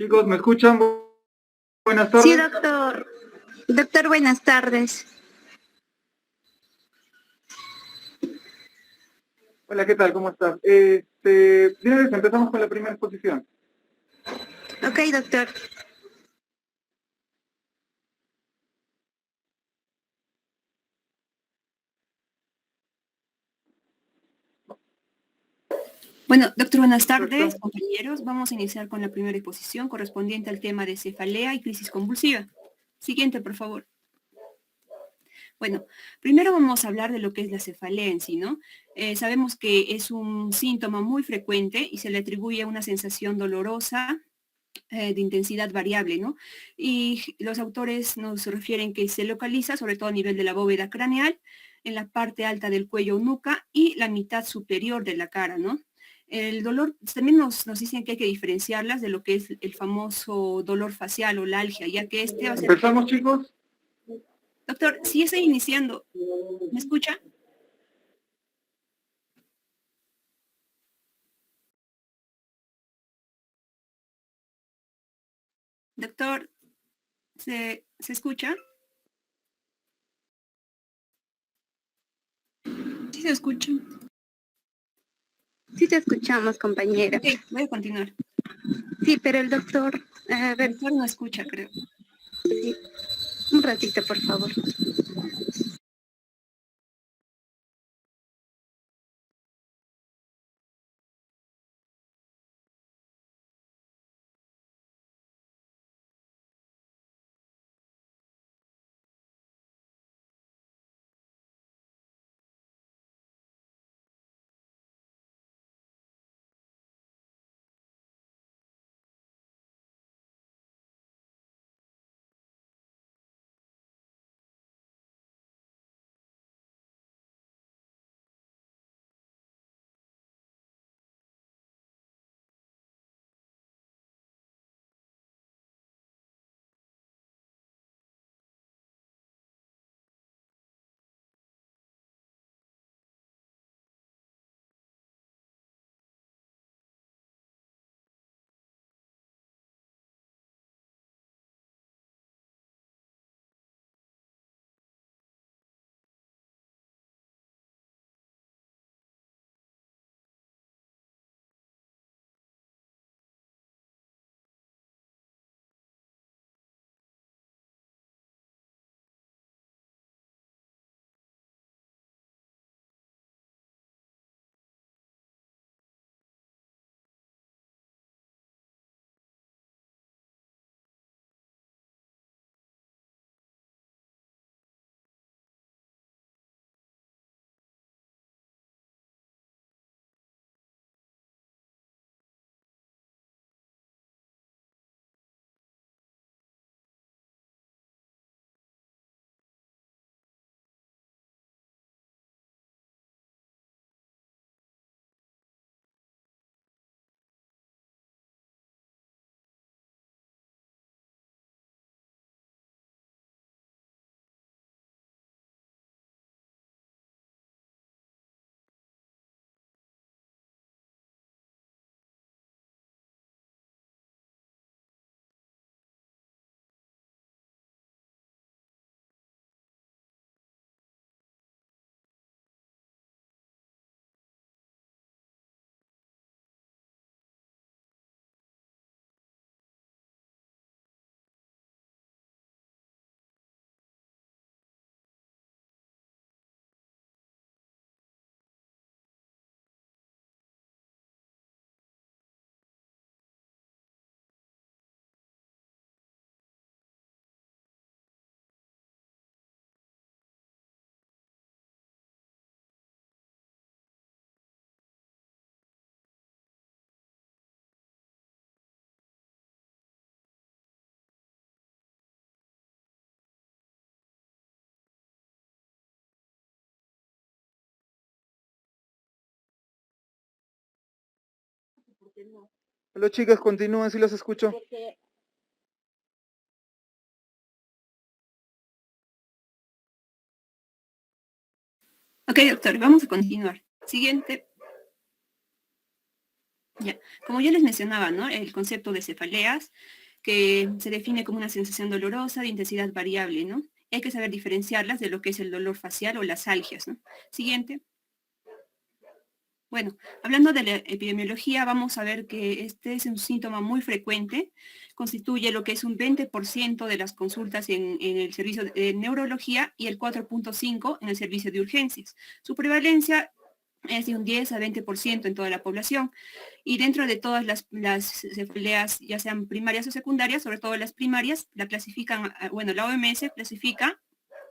Chicos, ¿me escuchan? Buenas Sí, tardes. doctor. Doctor, buenas tardes. Hola, ¿qué tal? ¿Cómo estás? De una vez empezamos con la primera exposición. Ok, doctor. Bueno, doctor, buenas tardes, Perfecto. compañeros. Vamos a iniciar con la primera exposición correspondiente al tema de cefalea y crisis convulsiva. Siguiente, por favor. Bueno, primero vamos a hablar de lo que es la cefalea en sí, ¿no? Sabemos que es un síntoma muy frecuente y se le atribuye una sensación dolorosa de intensidad variable, ¿no? Y los autores nos refieren que se localiza sobre todo a nivel de la bóveda craneal, en la parte alta del cuello o nuca y la mitad superior de la cara, ¿no? El dolor, también nos dicen que hay que diferenciarlas de lo que es el famoso dolor facial o la algia, ya que este va a ser... ¿Empezamos, chicos? Doctor, si estoy iniciando, ¿me escucha? Doctor, ¿se escucha? Sí se escucha. Sí te escuchamos, compañera. Ok, voy a continuar. Sí, pero el doctor... A ver, El doctor no escucha, creo. sí. Un ratito, por favor. Hola, chicas, continúen, si los escucho. Ok, doctor, vamos a continuar. Siguiente. Ya, como ya les mencionaba, ¿no? El concepto de cefaleas, que se define como una sensación dolorosa de intensidad variable, ¿no? Hay que saber diferenciarlas de lo que es el dolor facial o las algias, ¿no? Siguiente. Bueno, hablando de la epidemiología, vamos a ver que este es un síntoma muy frecuente, constituye lo que es un 20% de las consultas en el servicio de neurología y el 4.5% en el servicio de urgencias. Su prevalencia es de un 10 a 20% en toda la población. Y dentro de todas las cefaleas, ya sean primarias o secundarias, sobre todo las primarias, la clasifican, bueno, la OMS clasifica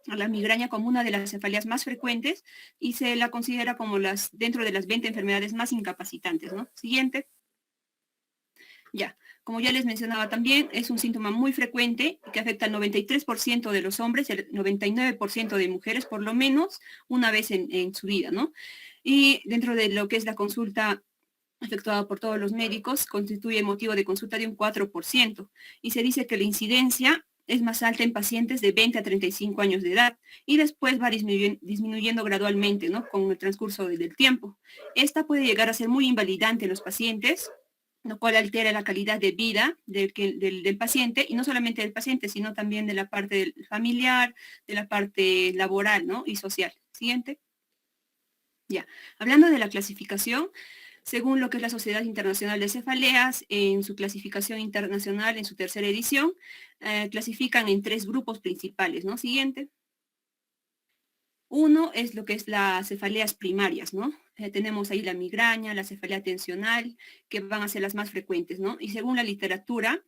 a la migraña como una de las cefaleas más frecuentes y se la considera como dentro de las 20 enfermedades más incapacitantes, ¿no? Siguiente. Ya, como ya les mencionaba también, es un síntoma muy frecuente que afecta al 93% de los hombres y al 99% de mujeres, por lo menos una vez en su vida, ¿no? Y dentro de lo que es la consulta efectuada por todos los médicos, constituye motivo de consulta de un 4%. Y se dice que la incidencia es más alta en pacientes de 20 a 35 años de edad y después va disminuyendo gradualmente, ¿no? Con el transcurso del tiempo. Esta puede llegar a ser muy invalidante en los pacientes, lo cual altera la calidad de vida del paciente, y no solamente del paciente, sino también de la parte del familiar, de la parte laboral, ¿no? Y social. Siguiente. Ya, hablando de la clasificación, según lo que es la Sociedad Internacional de Cefaleas, en su clasificación internacional, en su tercera edición, clasifican en 3 grupos principales, ¿no? Siguiente. Uno es lo que es las cefaleas primarias, ¿no? Tenemos ahí la migraña, la cefalea tensional, que van a ser las más frecuentes, ¿no? Y según la literatura,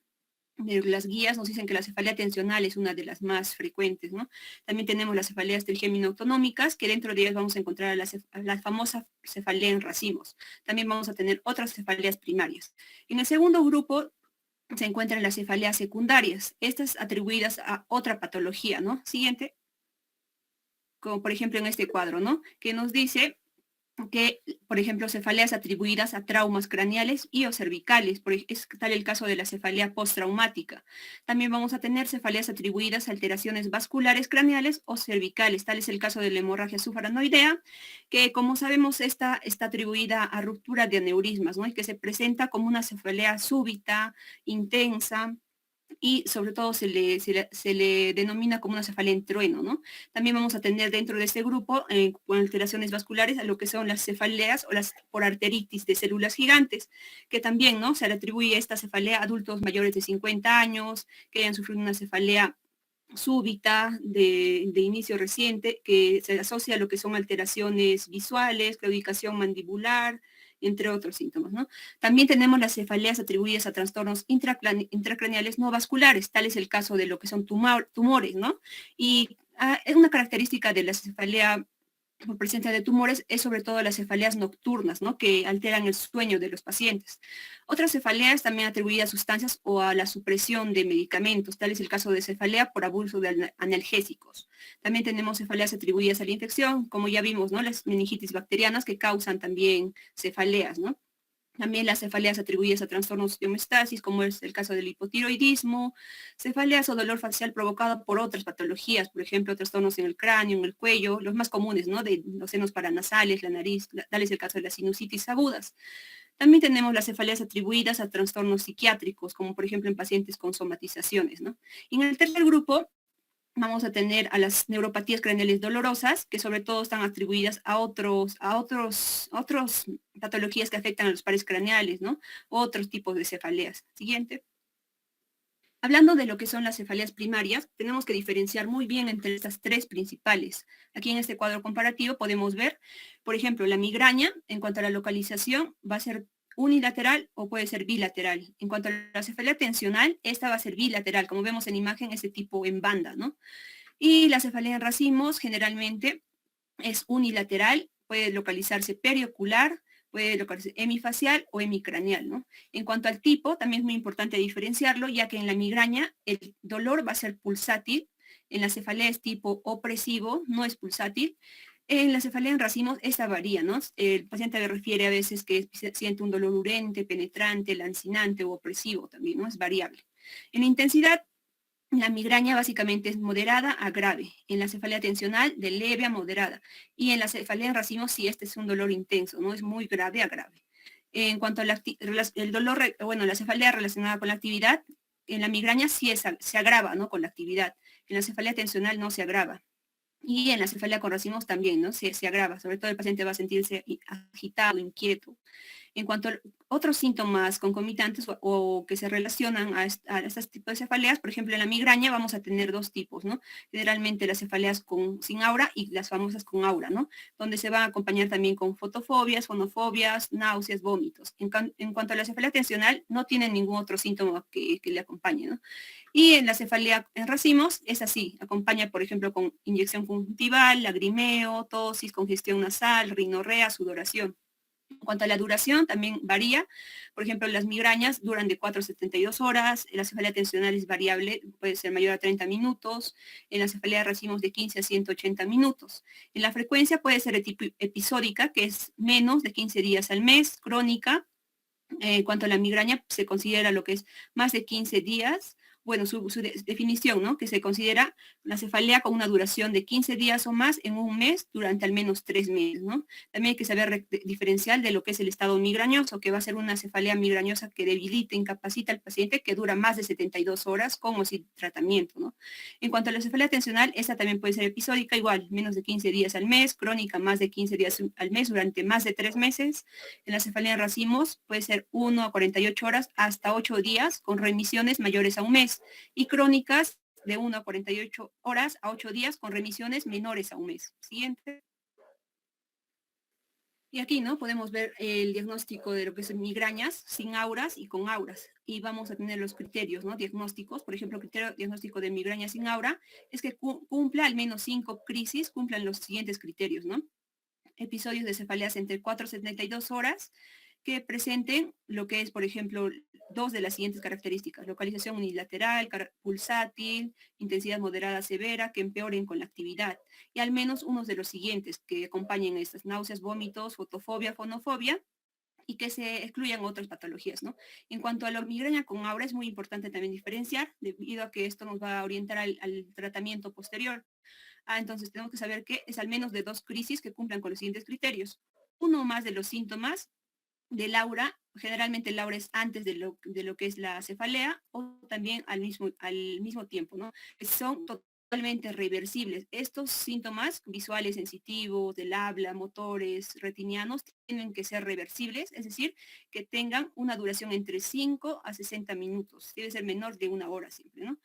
las guías nos dicen que la cefalea tensional es una de las más frecuentes, ¿no? También tenemos las cefaleas trigémino-autonómicas, que dentro de ellas vamos a encontrar a la famosa cefalea en racimos. También vamos a tener otras cefaleas primarias. En el segundo grupo se encuentran las cefaleas secundarias, estas atribuidas a otra patología, ¿no? Siguiente. Como por ejemplo en este cuadro, ¿no? Que nos dice que, por ejemplo, cefaleas atribuidas a traumas craneales y o cervicales, es tal el caso de la cefalea postraumática. También vamos a tener cefaleas atribuidas a alteraciones vasculares craneales o cervicales, tal es el caso de la hemorragia subaranoidea, que como sabemos está atribuida a ruptura de aneurismas, ¿no? Y que se presenta como una cefalea súbita, intensa, y sobre todo se le denomina como una cefalea en trueno, ¿no? También vamos a tener dentro de este grupo, con alteraciones vasculares, a lo que son las cefaleas o las por arteritis de células gigantes, que también, ¿no? Se le atribuye esta cefalea a adultos mayores de 50 años, que hayan sufrido una cefalea súbita de inicio reciente, que se asocia a lo que son alteraciones visuales, claudicación mandibular, entre otros síntomas, ¿no? También tenemos las cefaleas atribuidas a trastornos intracraneales no vasculares, tal es el caso de lo que son tumores, ¿no? Y es una característica de la cefalea por presencia de tumores es sobre todo las cefaleas nocturnas, ¿no? Que alteran el sueño de los pacientes. Otras cefaleas también atribuidas a sustancias o a la supresión de medicamentos, tal es el caso de cefalea por abuso de analgésicos. También tenemos cefaleas atribuidas a la infección, como ya vimos, ¿no? Las meningitis bacterianas que causan también cefaleas, ¿no? También las cefaleas atribuidas a trastornos de homeostasis, como es el caso del hipotiroidismo, cefaleas o dolor facial provocado por otras patologías, por ejemplo, trastornos en el cráneo, en el cuello, los más comunes, ¿no? De los senos paranasales, la nariz, tal es el caso de las sinusitis agudas. También tenemos las cefaleas atribuidas a trastornos psiquiátricos, como por ejemplo en pacientes con somatizaciones, ¿no? Y en el tercer grupo vamos a tener a las neuropatías craneales dolorosas, que sobre todo están atribuidas a otros patologías que afectan a los pares craneales, ¿no? Otros tipos de cefaleas. Siguiente. Hablando de lo que son las cefaleas primarias, tenemos que diferenciar muy bien entre estas 3 principales. Aquí en este cuadro comparativo podemos ver, por ejemplo, la migraña, en cuanto a la localización, va a ser unilateral o puede ser bilateral. En cuanto a la cefalea tensional, esta va a ser bilateral, como vemos en imagen, este tipo en banda, ¿no? Y la cefalea en racimos generalmente es unilateral, puede localizarse periocular, puede localizarse hemifacial o hemicraneal, ¿no? En cuanto al tipo, también es muy importante diferenciarlo, ya que en la migraña el dolor va a ser pulsátil, en la cefalea es tipo opresivo, no es pulsátil. En la cefalea en racimos, esta varía, ¿no? El paciente refiere a veces que siente un dolor urente, penetrante, lancinante o opresivo también, ¿no? Es variable. En la intensidad, la migraña básicamente es moderada a grave. En la cefalea tensional, de leve a moderada. Y en la cefalea en racimos, sí, este es un dolor intenso, ¿no? Es muy grave a grave. En cuanto a el dolor, bueno, la cefalea relacionada con la actividad, en la migraña sí se agrava, ¿no? Con la actividad. En la cefalea tensional no se agrava. Y en la cefalea con racimos también, ¿no? Se agrava. Sobre todo el paciente va a sentirse agitado, inquieto. En cuanto a otros síntomas concomitantes o que se relacionan a estos tipos de cefaleas, por ejemplo, en la migraña vamos a tener dos tipos, ¿no? Generalmente las cefaleas sin aura y las famosas con aura, ¿no? Donde se van a acompañar también con fotofobias, fonofobias, náuseas, vómitos. En cuanto a la cefalea tensional, no tienen ningún otro síntoma que le acompañe, ¿no? Y en la cefalea en racimos es así, acompaña, por ejemplo, con inyección conjuntival, lagrimeo, tosis, congestión nasal, rinorrea, sudoración. En cuanto a la duración, también varía. Por ejemplo, las migrañas duran de 4 a 72 horas, la cefalea tensional es variable, puede ser mayor a 30 minutos, en la cefalea de racimos de 15 a 180 minutos. En la frecuencia puede ser episódica, que es menos de 15 días al mes, crónica. En cuanto a la migraña, se considera lo que es más de 15 días, bueno, su definición, ¿no? Que se considera la cefalea con una duración de 15 días o más en un mes durante al menos 3 meses, ¿no? También hay que saber diferenciar de lo que es el estado migrañoso, que va a ser una cefalea migrañosa que debilita, incapacita al paciente, que dura más de 72 horas con o sin tratamiento, ¿no? En cuanto a la cefalea tensional, esta también puede ser episódica, igual, menos de 15 días al mes, crónica más de 15 días al mes durante más de 3 meses. En la cefalea en racimos puede ser 1 a 48 horas hasta 8 días con remisiones mayores a un mes y crónicas de 1 a 48 horas a 8 días con remisiones menores a un mes. Siguiente. Y aquí, ¿no? Podemos ver el diagnóstico de lo que son migrañas sin auras y con auras. Y vamos a tener los criterios, ¿no? Diagnósticos. Por ejemplo, criterio diagnóstico de migraña sin aura es que cumpla al menos 5 crisis, cumplan los siguientes criterios, ¿no? Episodios de cefaleas entre 4 a 72 horas que presenten lo que es, por ejemplo, dos de las siguientes características: localización unilateral, pulsátil, intensidad moderada severa, que empeoren con la actividad, y al menos unos de los siguientes que acompañen estas: náuseas, vómitos, fotofobia, fonofobia, y que se excluyan otras patologías, ¿no? En cuanto a la migraña con aura, es muy importante también diferenciar, debido a que esto nos va a orientar al tratamiento posterior. Entonces tenemos que saber que es al menos de 2 crisis que cumplan con los siguientes criterios. Uno o más de los síntomas del aura, generalmente el aura es antes de lo que es la cefalea, o también al mismo tiempo, ¿no? Son totalmente reversibles. Estos síntomas visuales, sensitivos, del habla, motores, retinianos, tienen que ser reversibles, es decir, que tengan una duración entre 5 a 60 minutos. Debe ser menor de 1 hora siempre, ¿no?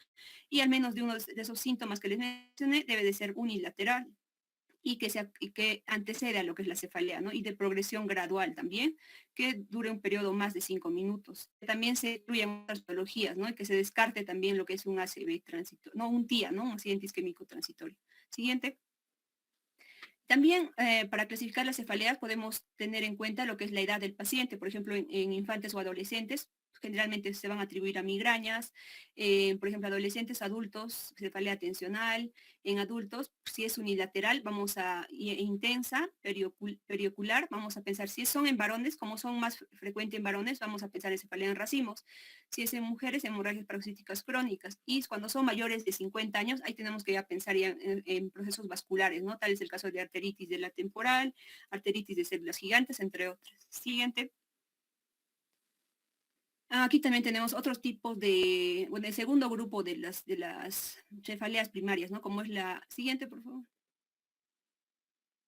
Y al menos de uno de esos síntomas que les mencioné debe de ser unilateral y que antecede a lo que es la cefalea, ¿no? Y de progresión gradual también, que dure un periodo más de 5 minutos. También se incluyen otras patologías, ¿no? Y que se descarte también lo que es un ACV transitorio, no, un TIA, ¿no? Un accidente isquémico transitorio. Siguiente. También para clasificar las cefaleas podemos tener en cuenta lo que es la edad del paciente. Por ejemplo, en infantes o adolescentes, generalmente se van a atribuir a migrañas. Por ejemplo, adolescentes, adultos, cefalea tensional. En adultos, si es unilateral, intensa, periocular, vamos a pensar. Si son en varones, como son más frecuentes en varones, vamos a pensar en cefalea en racimos. Si es en mujeres, hemorragias paroxísticas crónicas. Y cuando son mayores de 50 años, ahí tenemos que ya pensar ya en procesos vasculares, ¿no? Tal es el caso de arteritis de la temporal, arteritis de células gigantes, entre otras. Siguiente. Aquí también tenemos otros tipos bueno, el segundo grupo de las cefaleas primarias, ¿no? Como es la siguiente, por favor.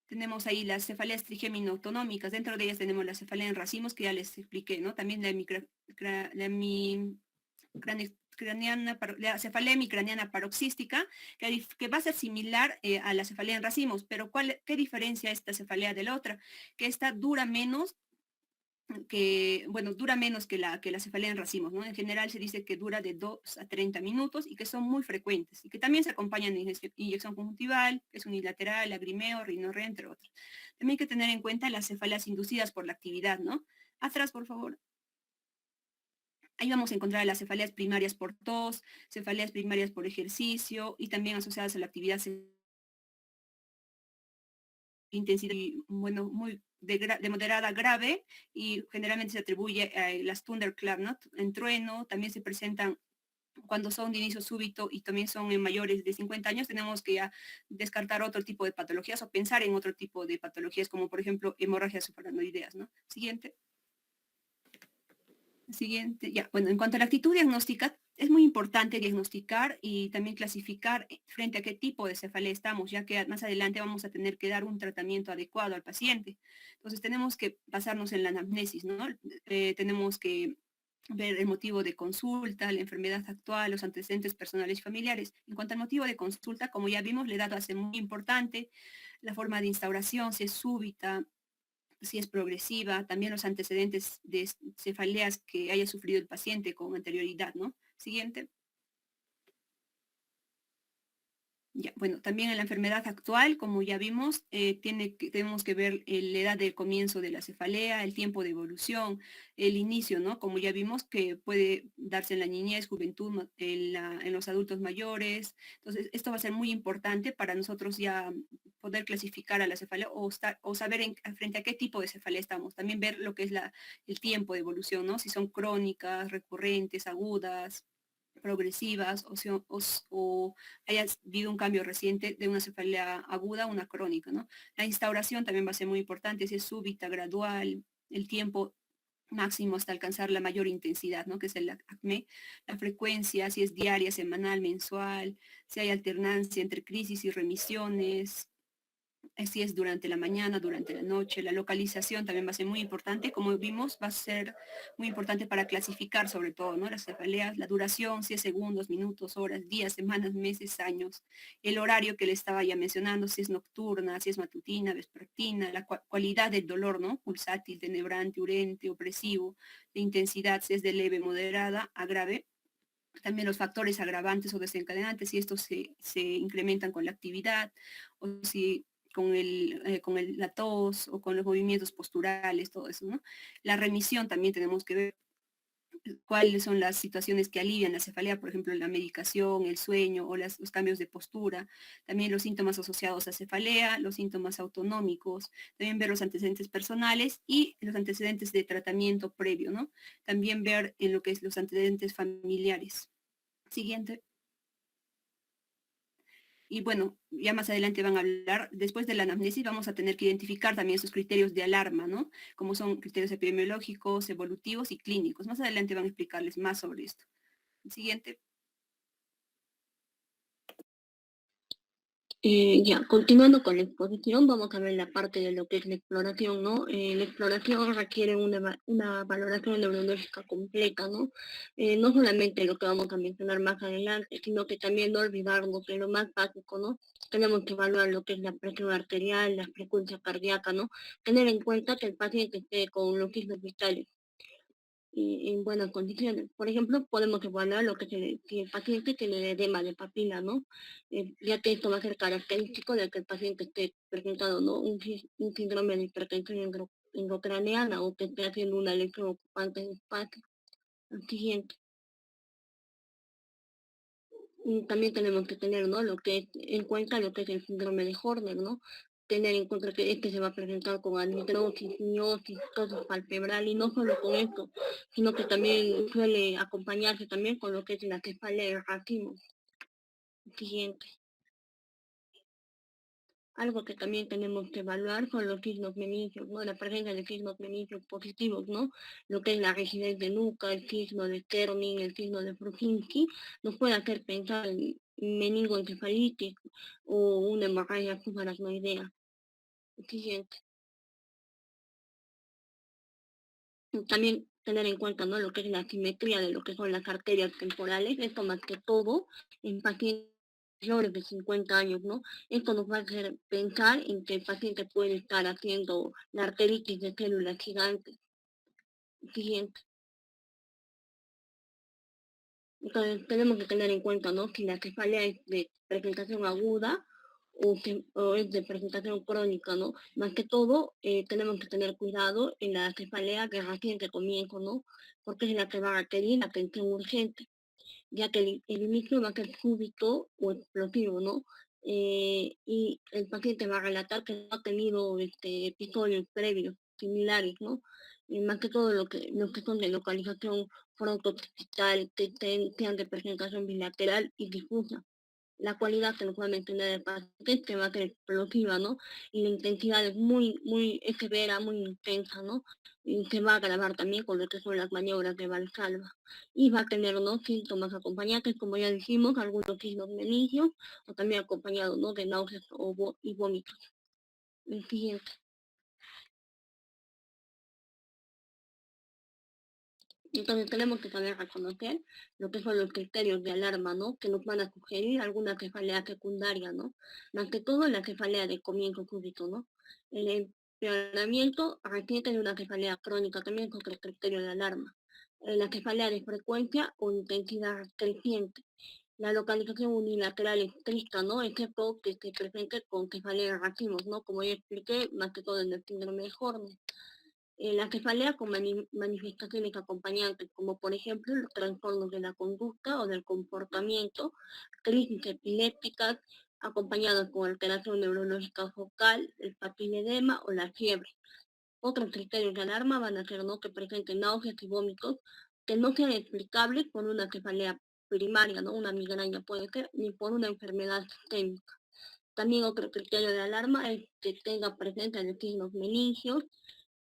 Tenemos ahí las cefaleas trigémino-autonómicas. Dentro de ellas tenemos la cefalea en racimos, que ya les expliqué, ¿no? También la cefalea hemicraniana paroxística, que va a ser similar a la cefalea en racimos, pero ¿qué diferencia esta cefalea de la otra? Que esta dura menos dura menos que la cefalea en racimos, ¿no? En general se dice que dura de 2 a 30 minutos y que son muy frecuentes y que también se acompañan de inyección conjuntival, que es unilateral, lagrimeo, rinorrea, entre otros. También hay que tener en cuenta las cefaleas inducidas por la actividad, ¿no? Atrás, por favor. Ahí vamos a encontrar las cefaleas primarias por tos, cefaleas primarias por ejercicio y también asociadas a la actividad intensidad, bueno, muy de moderada a grave, y generalmente se atribuye a las thunderclap, ¿no? En trueno, también se presentan cuando son de inicio súbito y también son en mayores de 50 años. Tenemos que ya descartar otro tipo de patologías o pensar en otro tipo de patologías, como por ejemplo hemorragias supraranoideas, ¿no? Siguiente. Siguiente, ya. Bueno, en cuanto a la actitud diagnóstica, es muy importante diagnosticar y también clasificar frente a qué tipo de cefalea estamos, ya que más adelante vamos a tener que dar un tratamiento adecuado al paciente. Entonces tenemos que basarnos en la anamnesis, ¿no? Tenemos que ver el motivo de consulta, la enfermedad actual, los antecedentes personales y familiares. En cuanto al motivo de consulta, como ya vimos, la edad va a ser muy importante, la forma de instauración, si es súbita, si es progresiva, también los antecedentes de cefaleas que haya sufrido el paciente con anterioridad, ¿no? Siguiente. Ya, bueno, también en la enfermedad actual, como ya vimos, tenemos que ver la edad del comienzo de la cefalea, el tiempo de evolución, el inicio, ¿no? Como ya vimos que puede darse en la niñez, juventud, en los adultos mayores. Entonces, esto va a ser muy importante para nosotros ya poder clasificar a la cefalea o saber frente a qué tipo de cefalea estamos. También ver lo que es el tiempo de evolución, ¿no? Si son crónicas, recurrentes, agudas, progresivas o haya habido un cambio reciente de una cefalea aguda a una crónica, ¿no? La instauración también va a ser muy importante, si es súbita, gradual, el tiempo máximo hasta alcanzar la mayor intensidad, ¿no? Que es el acné, la frecuencia, si es diaria, semanal, mensual, si hay alternancia entre crisis y remisiones, si es durante la mañana, durante la noche. La localización también va a ser muy importante. Como vimos, va a ser muy importante para clasificar sobre todo, ¿no? Las cefaleas, la duración, si es segundos, minutos, horas, días, semanas, meses, años. El horario que le estaba ya mencionando, si es nocturna, si es matutina, vespertina, la cualidad del dolor, ¿no? Pulsátil, tenebrante, urente, opresivo, la intensidad, si es de leve, moderada, a grave. También los factores agravantes o desencadenantes, si estos se incrementan con la actividad o si la tos o con los movimientos posturales, todo eso, ¿no? La remisión también tenemos que ver cuáles son las situaciones que alivian la cefalea, por ejemplo, la medicación, el sueño o los cambios de postura, también los síntomas asociados a cefalea, los síntomas autonómicos, también ver los antecedentes personales y los antecedentes de tratamiento previo, ¿no? También ver en lo que es los antecedentes familiares. Siguiente. Y bueno, ya más adelante van a hablar, después de la anamnesis vamos a tener que identificar también esos criterios de alarma, ¿no? Como son criterios epidemiológicos, evolutivos y clínicos. Más adelante van a explicarles más sobre esto. Siguiente. Ya, continuando con la exposición, vamos a ver la parte de lo que es la exploración, ¿no? La exploración requiere una valoración neurológica completa, ¿no? No solamente lo que vamos a mencionar más adelante, sino que también no olvidarnos de lo más básico, ¿no? Tenemos que evaluar lo que es la presión arterial, la frecuencia cardíaca, ¿no? Tener en cuenta que el paciente esté con los signos vitales en buenas condiciones. Por ejemplo, podemos evaluar lo que si el paciente tiene edema de papila, ¿no? Ya que esto va a ser característico de que el paciente esté presentando, ¿no? Un síndrome de hipertensión intracraneana o que esté haciendo una lesión ocupante de espacio. El siguiente. Y también tenemos que tener, ¿no? Lo que es, en cuenta lo que es el síndrome de Horner, ¿no? Tener en cuenta que este se va a presentar con anidrosis, miosis, tosis palpebral y no solo con esto, sino que también suele acompañarse también con lo que es la cefalea de racimo. Siguiente. Algo que también tenemos que evaluar son los signos meningios, ¿no? La presencia de signos meningios positivos, ¿no? Lo que es la rigidez de nuca, el signo de Kerning, el signo de Brusinski, nos puede hacer pensar en meningoencefalitis o una hemorragia subaracnoidea. Siguiente. También tener en cuenta, ¿no? Lo que es la simetría de lo que son las arterias temporales, esto más que todo en pacientes mayores de 50 años, ¿no? Esto nos va a hacer pensar en que el paciente puede estar haciendo la arteritis de células gigantes. Siguiente. Entonces tenemos que tener en cuenta, ¿no? Si la cefalea es de presentación aguda o es de presentación crónica, ¿no? Más que todo, tenemos que tener cuidado en la cefalea que recién que comienzo, ¿no? Porque es la que va a requerir atención urgente, ya que el inicio va a ser súbito o explosivo, ¿no? Y el paciente va a relatar que no ha tenido episodios previos similares, ¿no? Más que todo lo que son de localización frontooccipital, que sean de presentación bilateral y difusa. la cualidad que nos va a mantener el paciente es que va a ser explosiva, ¿no? Y la intensidad es es severa, muy intensa, ¿no? Y se va a agravar también con lo que son las maniobras de Valsalva. Y va a tener, ¿no?, síntomas acompañantes, como ya dijimos, algunos signos meningios, o también acompañados, ¿no?, de náuseas y vómitos. El siguiente. Entonces tenemos que saber reconocer lo que son los criterios de alarma, ¿no?, que nos van a sugerir alguna cefalea secundaria, ¿no? Más que todo la cefalea de comienzo súbito, ¿no? El empeoramiento reciente de una cefalea crónica también es otro criterio de alarma. La cefalea de frecuencia o intensidad creciente. La localización unilateral estricta, ¿no?, excepto que se presente con cefalea en racimos, ¿no?, como ya expliqué, más que todo en el síndrome de Horner. La cefalea con manifestaciones acompañantes, como por ejemplo los trastornos de la conducta o del comportamiento, crisis epilépticas acompañadas con alteración neurológica focal, el papiledema o la fiebre. Otros criterios de alarma van a ser, ¿no?, que presenten náuseas y vómitos que no sean explicables por una cefalea primaria, ¿no?, una migraña puede ser, ni por una enfermedad sistémica. También otro criterio de alarma es que tenga presencia de signos meningios,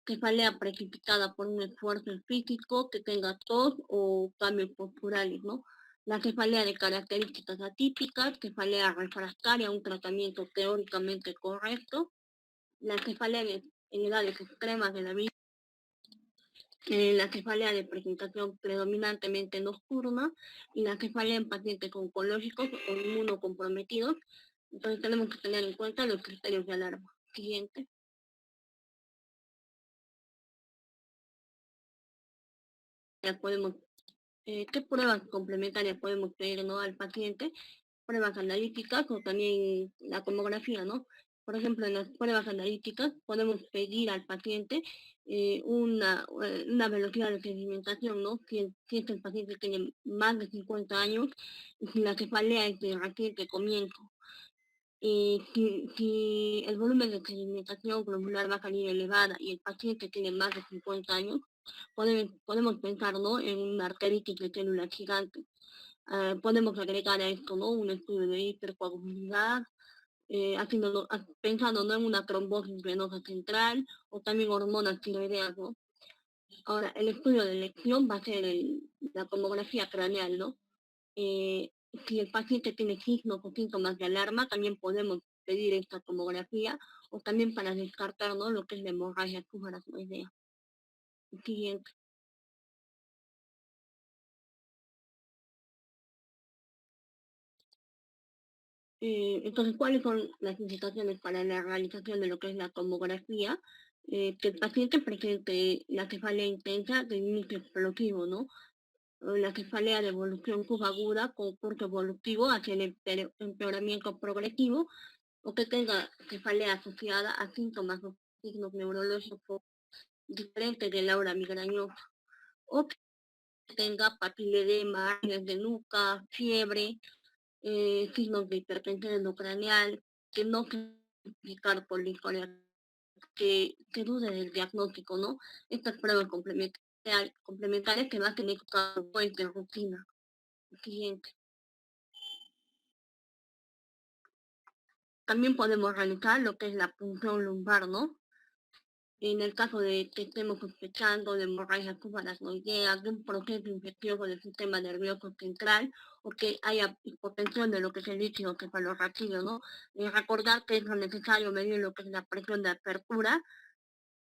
cefalea precipitada por un esfuerzo físico, que tenga tos o cambios posturales, ¿no? La cefalea de características atípicas, cefalea refractaria, un tratamiento teóricamente correcto, la cefalea en edades extremas de la vida, la cefalea de presentación predominantemente nocturna y la cefalea en pacientes oncológicos o inmunocomprometidos. Entonces tenemos que tener en cuenta los criterios de alarma. Siguiente. Ya podemos ¿qué pruebas complementarias podemos pedir, ¿no?, al paciente? Pruebas analíticas o también la tomografía, ¿no? Por ejemplo, en las pruebas analíticas podemos pedir al paciente una velocidad de sedimentación, ¿no? Si el paciente tiene más de 50 años y si la cefalea es de reciente comienzo. Si el volumen de sedimentación glomerular va a salir elevada y el paciente tiene más de 50 años, podemos pensar, ¿no?, en una arteritis de células gigantes. Podemos agregar a esto, ¿no?, un estudio de hipercoagulabilidad, pensando, ¿no?, en una trombosis venosa central o también hormonas tiroideas, ¿no? Ahora, el estudio de elección va a ser la tomografía craneal, ¿no? Eh, si el paciente tiene signos o síntomas de alarma, también podemos pedir esta tomografía o también para descartar, ¿no?, lo que es la hemorragia subaracnoidea. Siguiente. Entonces, ¿cuáles son las indicaciones para la realización de lo que es la tomografía? Que el paciente presente la cefalea intensa de inicio explosivo, ¿no? O la cefalea de evolución subaguda con curso evolutivo hacia el empeoramiento progresivo, o que tenga cefalea asociada a síntomas o signos neurológicos diferentes del aura migrañosa, o que tenga papiledema, de nuca, fiebre, signos de hipertensión endocraneal, que no se explicar por la historia, que dude del diagnóstico, ¿no? Estas pruebas complementarias que va a tener pues, de rutina. Siguiente. También podemos realizar lo que es la punción lumbar, ¿no? En el caso de que estemos sospechando de hemorragia subaracnoidea, de un proceso infeccioso del sistema nervioso central, o que haya hipotensión de lo que es el líquido cefalorraquídeo, ¿no? Recordar que es necesario medir lo que es la presión de apertura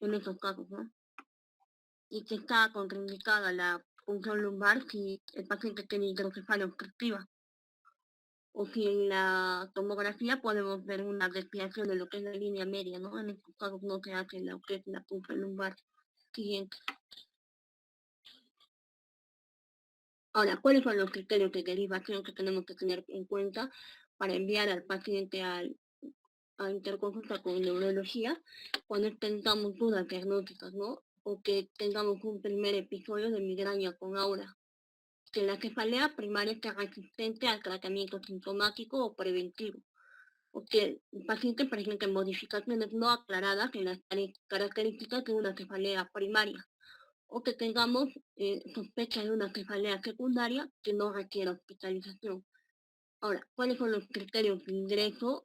en esos casos, ¿no? Y que está contraindicada la punción lumbar si el paciente tiene hidrocefalia obstructiva. O si en la tomografía podemos ver una desviación de lo que es la línea media, ¿no? En estos casos no se hace lo que es la punción lumbar. Siguiente. Ahora, ¿cuáles son los criterios de derivación que tenemos que tener en cuenta para enviar al paciente a interconsulta con neurología cuando tengamos dudas diagnósticas, ¿no? O que tengamos un primer episodio de migraña con aura? Que la cefalea primaria esté resistente al tratamiento sintomático o preventivo, o que el paciente presente modificaciones no aclaradas en las características de una cefalea primaria, o que tengamos sospecha de una cefalea secundaria que no requiera hospitalización. Ahora, ¿cuáles son los criterios de ingreso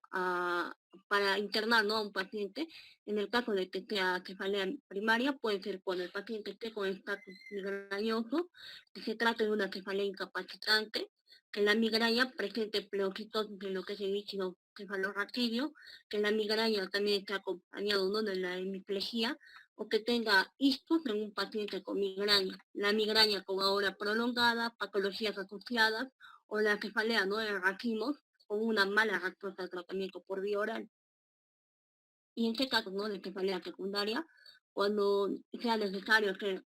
para internar, ¿no?, a un paciente? En el caso de que sea cefalea primaria, puede ser cuando el paciente esté con estatus migrañoso, que se trate de una cefalea incapacitante, que la migraña presente pleurocitosis en lo que es el líquido cefalorraquídeo, que la migraña también esté acompañado, ¿no?, de la hemiplegia, o que tenga ictus en un paciente con migraña. La migraña con hora prolongada, patologías asociadas, o la cefalea, ¿no?, de racimos, con una mala respuesta al tratamiento por vía oral. Y en este caso, ¿no?, de cefalea secundaria, cuando sea necesario hacer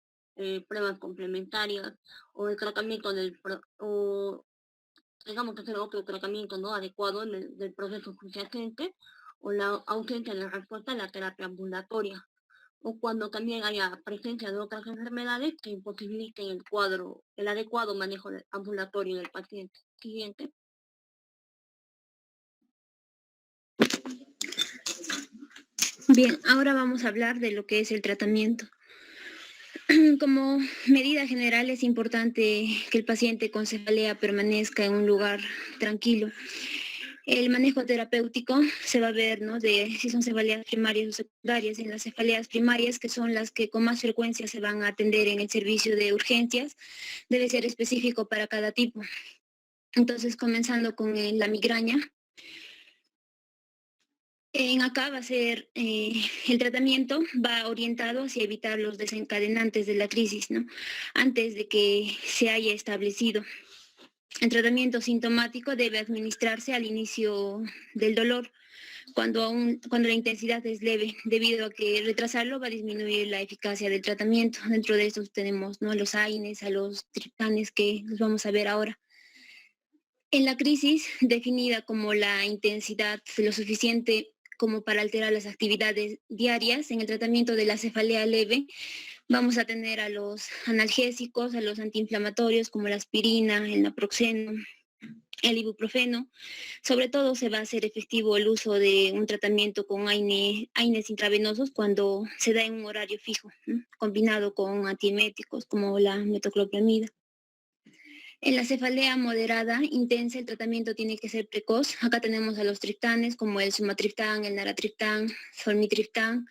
pruebas complementarias o el tratamiento o digamos que hacer otro tratamiento, ¿no?, adecuado del proceso subyacente, o la ausencia de respuesta a la terapia ambulatoria, o cuando también haya presencia de otras enfermedades que imposibiliten el adecuado manejo ambulatorio del paciente. Siguiente. Bien, ahora vamos a hablar de lo que es el tratamiento. Como medida general es importante que el paciente con cefalea permanezca en un lugar tranquilo. El manejo terapéutico se va a ver, ¿no?, de si son cefaleas primarias o secundarias. En las cefaleas primarias, que son las que con más frecuencia se van a atender en el servicio de urgencias, debe ser específico para cada tipo. Entonces, comenzando con la migraña, en acá va a ser, el tratamiento va orientado hacia evitar los desencadenantes de la crisis, ¿no?, antes de que se haya establecido. El tratamiento sintomático debe administrarse al inicio del dolor, cuando la intensidad es leve, debido a que retrasarlo va a disminuir la eficacia del tratamiento. Dentro de estos tenemos, ¿no?, a los AINES, a los triptanes, que los vamos a ver ahora. En la crisis, definida como la intensidad lo suficiente como para alterar las actividades diarias, en el tratamiento de la cefalea leve, vamos a tener a los analgésicos, a los antiinflamatorios como la aspirina, el naproxeno, el ibuprofeno. Sobre todo se va a hacer efectivo el uso de un tratamiento con AINES intravenosos cuando se da en un horario fijo, ¿no?, combinado con antieméticos como la metoclopramida. En la cefalea moderada, intensa, el tratamiento tiene que ser precoz. Acá tenemos a los triptanes como el sumatriptán, el naratriptán, solmitriptán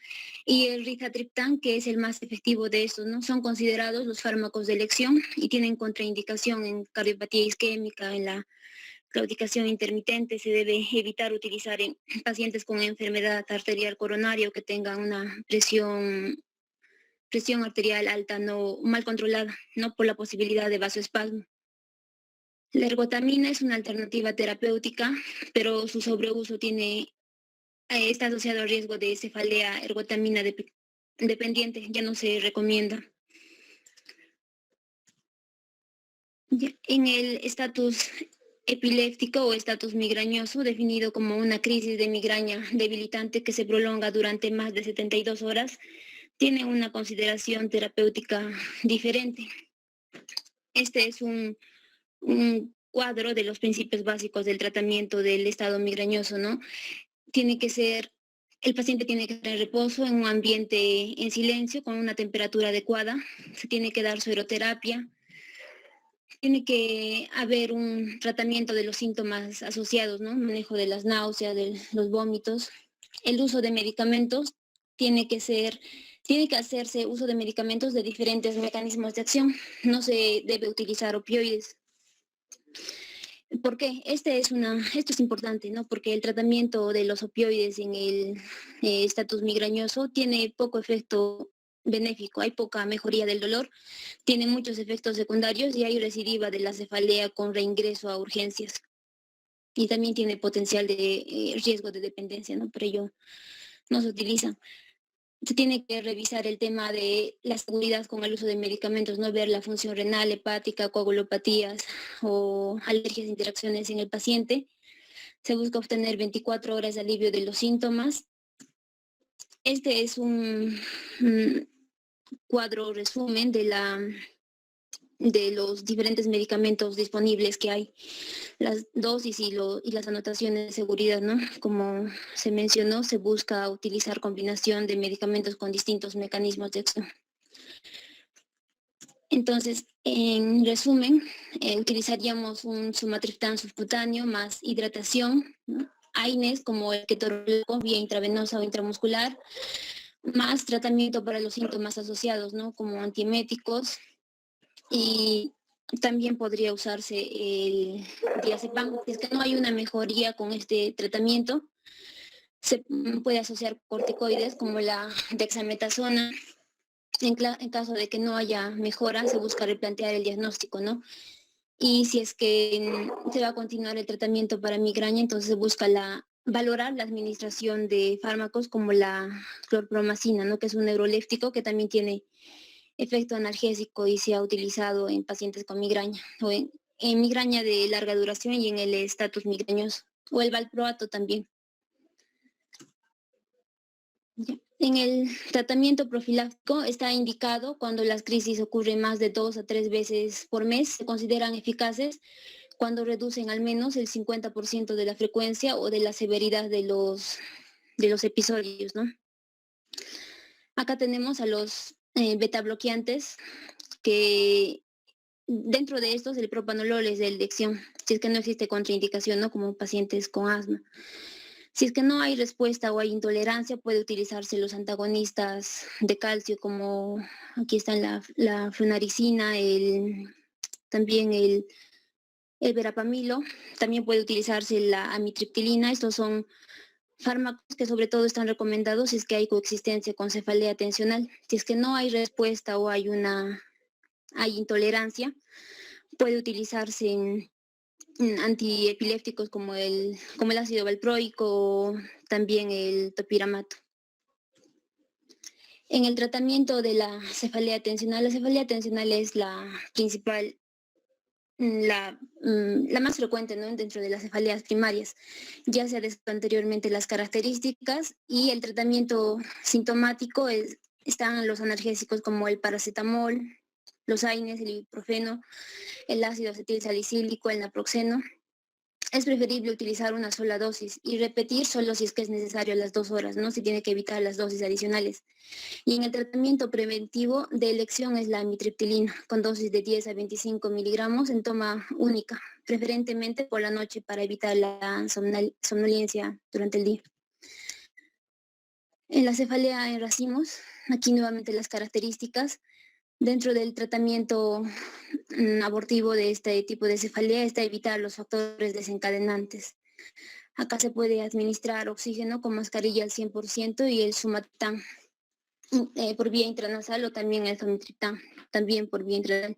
y el rizatriptán, que es el más efectivo de estos, ¿no? Son considerados los fármacos de elección y tienen contraindicación en cardiopatía isquémica, en la claudicación intermitente. Se debe evitar utilizar en pacientes con enfermedad arterial coronaria o que tengan una presión arterial alta, no mal controlada, no por la posibilidad de vasoespasmo. La ergotamina es una alternativa terapéutica, pero su sobreuso está asociado al riesgo de cefalea ergotamina dependiente, ya no se recomienda. En el estatus epiléptico o estatus migrañoso, definido como una crisis de migraña debilitante que se prolonga durante más de 72 horas, tiene una consideración terapéutica diferente. Este es un cuadro de los principios básicos del tratamiento del estado migrañoso, ¿no? El paciente tiene que estar en reposo, en un ambiente en silencio, con una temperatura adecuada. Se tiene que dar sueroterapia. Tiene que haber un tratamiento de los síntomas asociados, ¿no? Manejo de las náuseas, de los vómitos. El uso de medicamentos tiene que hacerse uso de medicamentos de diferentes mecanismos de acción. No se debe utilizar opioides. ¿Por qué? Esto es importante, ¿no? Porque el tratamiento de los opioides en el estatus migrañoso tiene poco efecto benéfico, hay poca mejoría del dolor, tiene muchos efectos secundarios y hay recidiva de la cefalea con reingreso a urgencias. Y también tiene potencial de riesgo de dependencia, ¿no? Por ello no se utiliza. Se tiene que revisar el tema de la seguridad con el uso de medicamentos, no ver la función renal, hepática, coagulopatías o alergias, interacciones en el paciente. Se busca obtener 24 horas de alivio de los síntomas. Este es un cuadro resumen de los diferentes medicamentos disponibles que hay, las dosis y las anotaciones de seguridad, ¿no? Como se mencionó, se busca utilizar combinación de medicamentos con distintos mecanismos de acción. Entonces, en resumen, utilizaríamos un sumatriptán subcutáneo más hidratación, ¿no? AINES como el ketorolaco vía intravenosa o intramuscular, más tratamiento para los síntomas asociados, ¿no? Como antieméticos, y también podría usarse el diazepam. Si es que no hay una mejoría con este tratamiento, se puede asociar corticoides como la dexametasona. En caso de que no haya mejora, se busca replantear el diagnóstico, ¿no? Y si es que se va a continuar el tratamiento para migraña, entonces se busca valorar la administración de fármacos como la clorpromacina, ¿no? Que es un neuroléptico que también tiene efecto analgésico y se ha utilizado en pacientes con migraña o en migraña de larga duración y en el estatus migrañoso, o el valproato también. Ya. En el tratamiento profiláctico está indicado cuando las crisis ocurren más de 2 a 3 veces por mes, se consideran eficaces cuando reducen al menos el 50% de la frecuencia o de la severidad de los episodios, ¿no? Acá tenemos a los beta bloqueantes, que dentro de estos el propanolol es de elección, si es que no existe contraindicación, ¿no? Como pacientes con asma. Si es que no hay respuesta o hay intolerancia, puede utilizarse los antagonistas de calcio, como aquí están la flunarizina, también el verapamilo. También puede utilizarse la amitriptilina. Estos son fármacos que sobre todo están recomendados si es que hay coexistencia con cefalea tensional. Si es que no hay respuesta o hay intolerancia, puede utilizarse en antiepilépticos como el ácido valproico o también el topiramato. En el tratamiento de la cefalea tensional es la principal, la más frecuente, ¿no? Dentro de las cefaleas primarias. Ya se ha descrito anteriormente las características y el tratamiento sintomático están los analgésicos como el paracetamol, los AINES, el ibuprofeno, el ácido acetilsalicílico, el naproxeno. Es preferible utilizar una sola dosis y repetir solo si es que es necesario a las 2 horas, ¿no? Se tiene que evitar las dosis adicionales. Y en el tratamiento preventivo de elección es la amitriptilina, con dosis de 10 a 25 miligramos en toma única, preferentemente por la noche para evitar la somnolencia durante el día. En la cefalea en racimos, aquí nuevamente las características. Dentro del tratamiento abortivo de este tipo de cefalea está evitar los factores desencadenantes. Acá se puede administrar oxígeno con mascarilla al 100% y el sumatriptán por vía intranasal, o también el sumatriptán también por vía intranasal.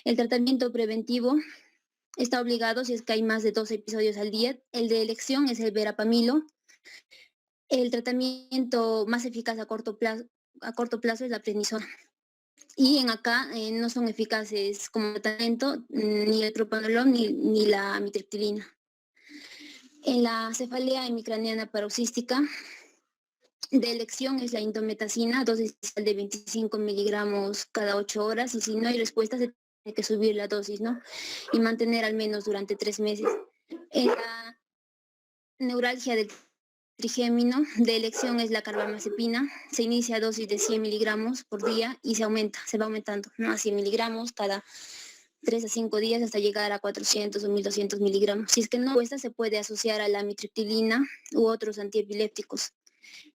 El tratamiento preventivo está obligado si es que hay más de 2 episodios al día. El de elección es el verapamilo. El tratamiento más eficaz a corto plazo es la prednisona. Y en acá no son eficaces como tratamiento ni el propanolol ni la amitriptilina. En la cefalea hemicraniana paroxística, de elección es la indometacina, dosis de 25 miligramos cada 8 horas, y si no hay respuesta se tiene que subir la dosis, ¿no? Y mantener al menos durante 3 meses. En la neuralgia del trigémino, de elección es la carbamazepina. Se inicia a dosis de 100 miligramos por día y se va aumentando, ¿no? A 100 miligramos cada 3 a 5 días hasta llegar a 400 o 1200 miligramos. Si es que no cuesta, se puede asociar a la amitriptilina u otros antiepilépticos.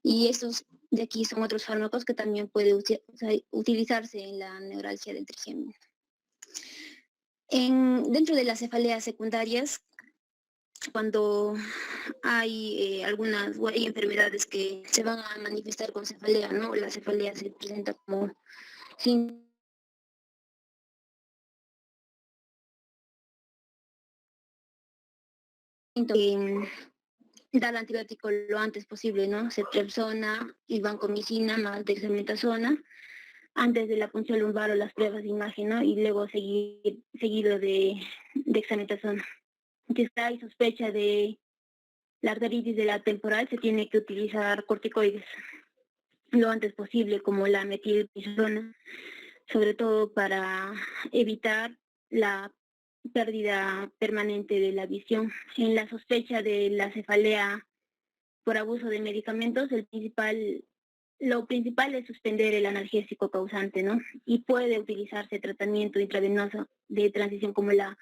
Y estos de aquí son otros fármacos que también pueden utilizarse en la neuralgia del trigémino. Dentro de las cefaleas secundarias, cuando hay algunas o hay enfermedades que se van a manifestar con cefalea, ¿no? La cefalea se presenta como sin dar antibiótico lo antes posible, ¿no? Ceftriaxona y vancomicina más dexametasona antes de la punción lumbar o las pruebas de imagen, ¿no? Y luego seguido de dexametasona. Si hay sospecha de la arteritis de la temporal, se tiene que utilizar corticoides lo antes posible, como la metilprednisona, sobre todo para evitar la pérdida permanente de la visión. En la sospecha de la cefalea por abuso de medicamentos, el principal lo principal es suspender el analgésico causante, ¿no? Y puede utilizarse tratamiento intravenoso de transición como la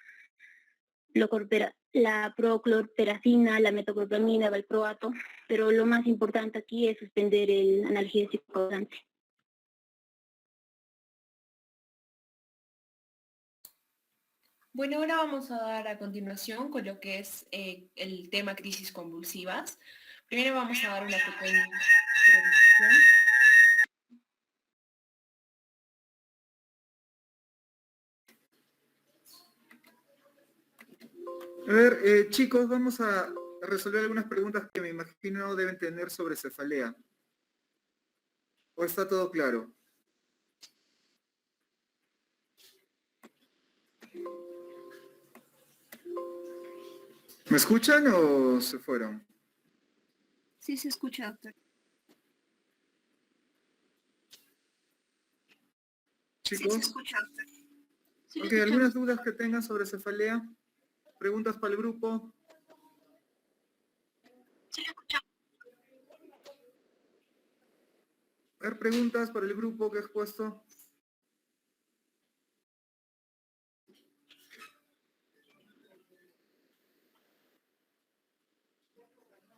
proclorperacina, la metoclopramina, valproato, pero lo más importante aquí es suspender el analgésico causante. Bueno, ahora vamos a dar a continuación con lo que es el tema crisis convulsivas. Primero vamos a dar una pequeña introducción. A ver, chicos, vamos a resolver algunas preguntas que me imagino deben tener sobre cefalea. ¿O está todo claro? ¿Me escuchan o se fueron? Sí, se escucha, doctor. Chicos, Sí, se escucha, doctor. Sí, ok, ¿algunas dudas que tengan sobre cefalea? ¿Preguntas para el grupo? A ver, preguntas para el grupo que he expuesto.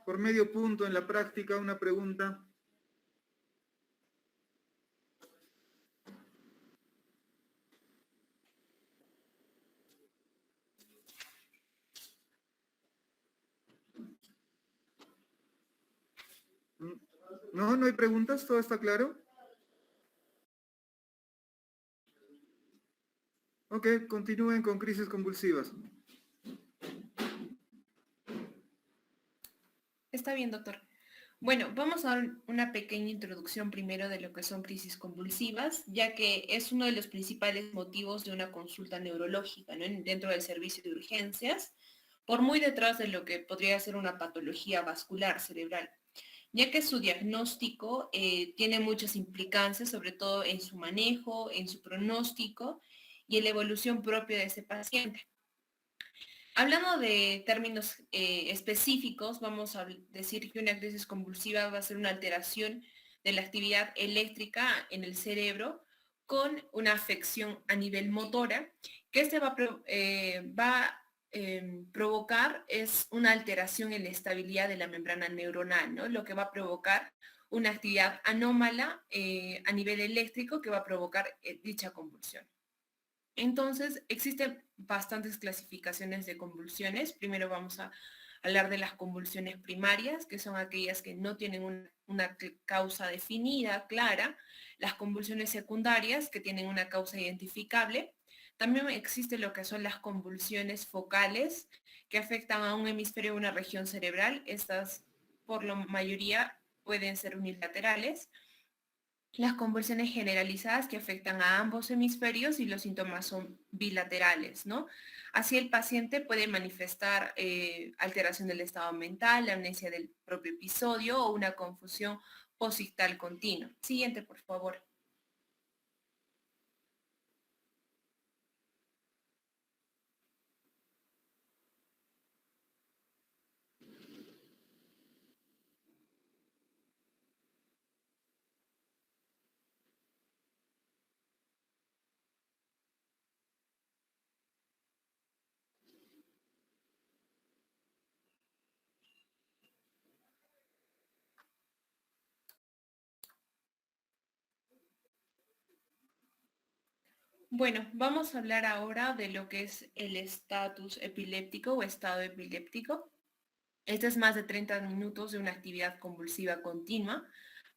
Por medio punto en la práctica, una pregunta. ¿No? ¿No hay preguntas? ¿Todo está claro? Ok, continúen con crisis convulsivas. Está bien, doctor. Bueno, vamos a dar una pequeña introducción primero de lo que son crisis convulsivas, ya que es uno de los principales motivos de una consulta neurológica, ¿no? Dentro del servicio de urgencias, por muy detrás de lo que podría ser una patología vascular cerebral, ya que su diagnóstico tiene muchas implicancias, sobre todo en su manejo, en su pronóstico y en la evolución propia de ese paciente. Hablando de términos específicos, vamos a decir que una crisis convulsiva va a ser una alteración de la actividad eléctrica en el cerebro con una afección a nivel motora, que provocar es una alteración en la estabilidad de la membrana neuronal, ¿no? Lo que va a provocar una actividad anómala a nivel eléctrico que va a provocar dicha convulsión. Entonces, existen bastantes clasificaciones de convulsiones. Primero vamos a hablar de las convulsiones primarias, que son aquellas que no tienen una causa definida, clara. Las convulsiones secundarias, que tienen una causa identificable. También existe lo que son las convulsiones focales, que afectan a un hemisferio o una región cerebral. Estas, por la mayoría, pueden ser unilaterales. Las convulsiones generalizadas que afectan a ambos hemisferios y los síntomas son bilaterales, ¿no? Así el paciente puede manifestar alteración del estado mental, amnesia del propio episodio o una confusión posictal continua. Siguiente, por favor. Bueno, vamos a hablar ahora de lo que es el estatus epiléptico o estado epiléptico. Este es más de 30 minutos de una actividad convulsiva continua.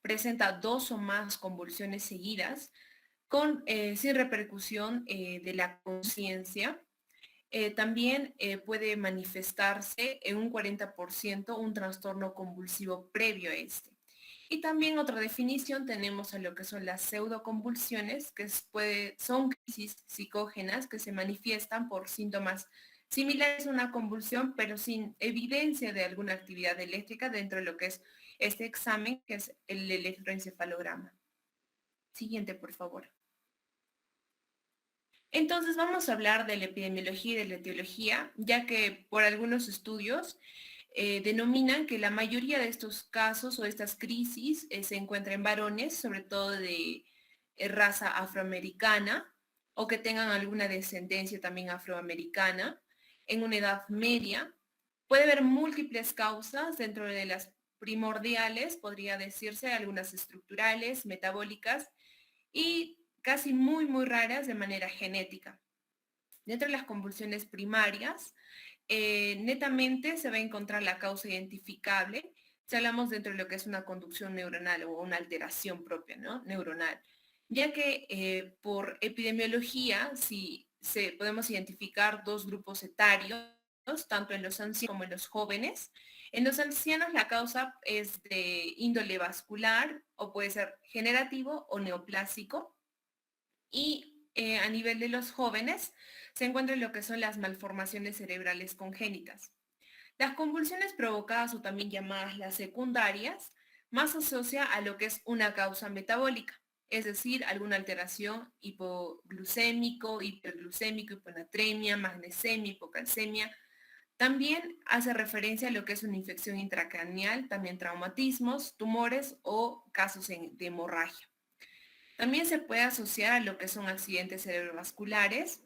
Presenta 2 o más convulsiones seguidas sin repercusión de la conciencia. También puede manifestarse en un 40% un trastorno convulsivo previo a este. Y también otra definición tenemos a lo que son las pseudoconvulsiones, que son crisis psicógenas que se manifiestan por síntomas similares a una convulsión, pero sin evidencia de alguna actividad eléctrica dentro de lo que es este examen, que es el electroencefalograma. Siguiente, por favor. Entonces vamos a hablar de la epidemiología y de la etiología, ya que por algunos estudios denominan que la mayoría de estos casos o estas crisis se encuentran en varones, sobre todo de raza afroamericana o que tengan alguna descendencia también afroamericana en una edad media. Puede haber múltiples causas dentro de las primordiales, podría decirse, algunas estructurales, metabólicas y casi muy raras de manera genética. Dentro de las convulsiones primarias, netamente se va a encontrar la causa identificable si hablamos dentro de lo que es una conducción neuronal o una alteración propia, ¿no? Neuronal, ya que por epidemiología podemos identificar dos grupos etarios, tanto en los ancianos como en los jóvenes. En los ancianos la causa es de índole vascular o puede ser generativo o neoplásico, y a nivel de los jóvenes se encuentra lo que son las malformaciones cerebrales congénitas. Las convulsiones provocadas o también llamadas las secundarias más asocia a lo que es una causa metabólica, es decir, alguna alteración hipoglucémico, hiperglucémico, hiponatremia, magnesemia, hipocalcemia. También hace referencia a lo que es una infección intracraneal, también traumatismos, tumores o casos de hemorragia. También se puede asociar a lo que son accidentes cerebrovasculares,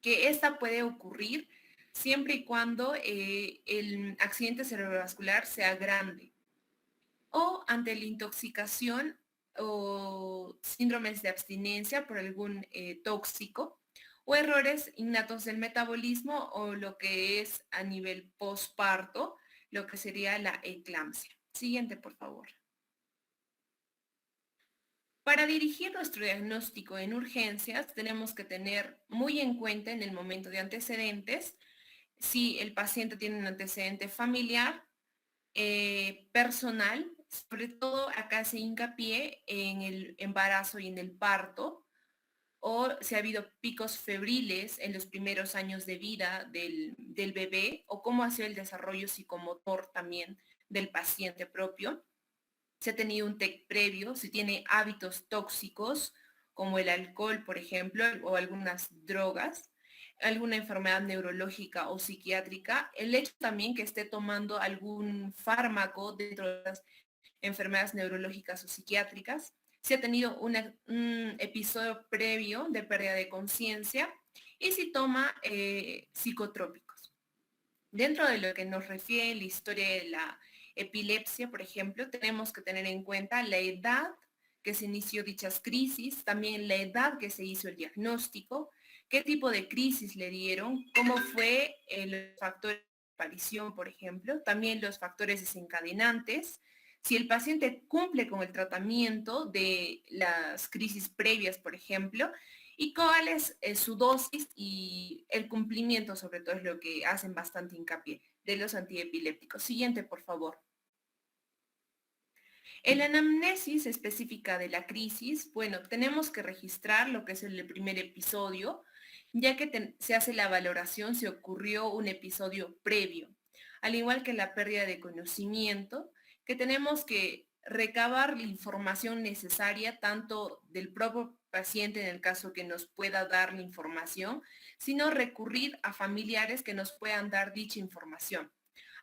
que esta puede ocurrir siempre y cuando el accidente cerebrovascular sea grande, o ante la intoxicación o síndromes de abstinencia por algún tóxico, o errores innatos del metabolismo o lo que es a nivel posparto, lo que sería la eclampsia. Siguiente, por favor. Para dirigir nuestro diagnóstico en urgencias, tenemos que tener muy en cuenta en el momento de antecedentes si el paciente tiene un antecedente familiar, personal, sobre todo acá se hincapié en el embarazo y en el parto, o si ha habido picos febriles en los primeros años de vida del bebé, o cómo ha sido el desarrollo psicomotor también del paciente propio. Si ha tenido un TEC previo, si tiene hábitos tóxicos, como el alcohol, por ejemplo, o algunas drogas, alguna enfermedad neurológica o psiquiátrica, el hecho también que esté tomando algún fármaco dentro de las enfermedades neurológicas o psiquiátricas, si ha tenido un episodio previo de pérdida de conciencia y si toma psicotrópicos. Dentro de lo que nos refiere la historia de la epilepsia, por ejemplo, tenemos que tener en cuenta la edad que se inició dichas crisis, también la edad que se hizo el diagnóstico, qué tipo de crisis le dieron, cómo fue los factores de aparición, por ejemplo, también los factores desencadenantes, si el paciente cumple con el tratamiento de las crisis previas, por ejemplo, y cuál es su dosis y el cumplimiento, sobre todo es lo que hacen bastante hincapié, de los antiepilépticos. Siguiente, por favor. En la anamnesis específica de la crisis, bueno, tenemos que registrar lo que es el primer episodio, ya que se hace la valoración si ocurrió un episodio previo, al igual que la pérdida de conocimiento, que tenemos que recabar la información necesaria tanto del propio paciente en el caso que nos pueda dar la información, sino recurrir a familiares que nos puedan dar dicha información,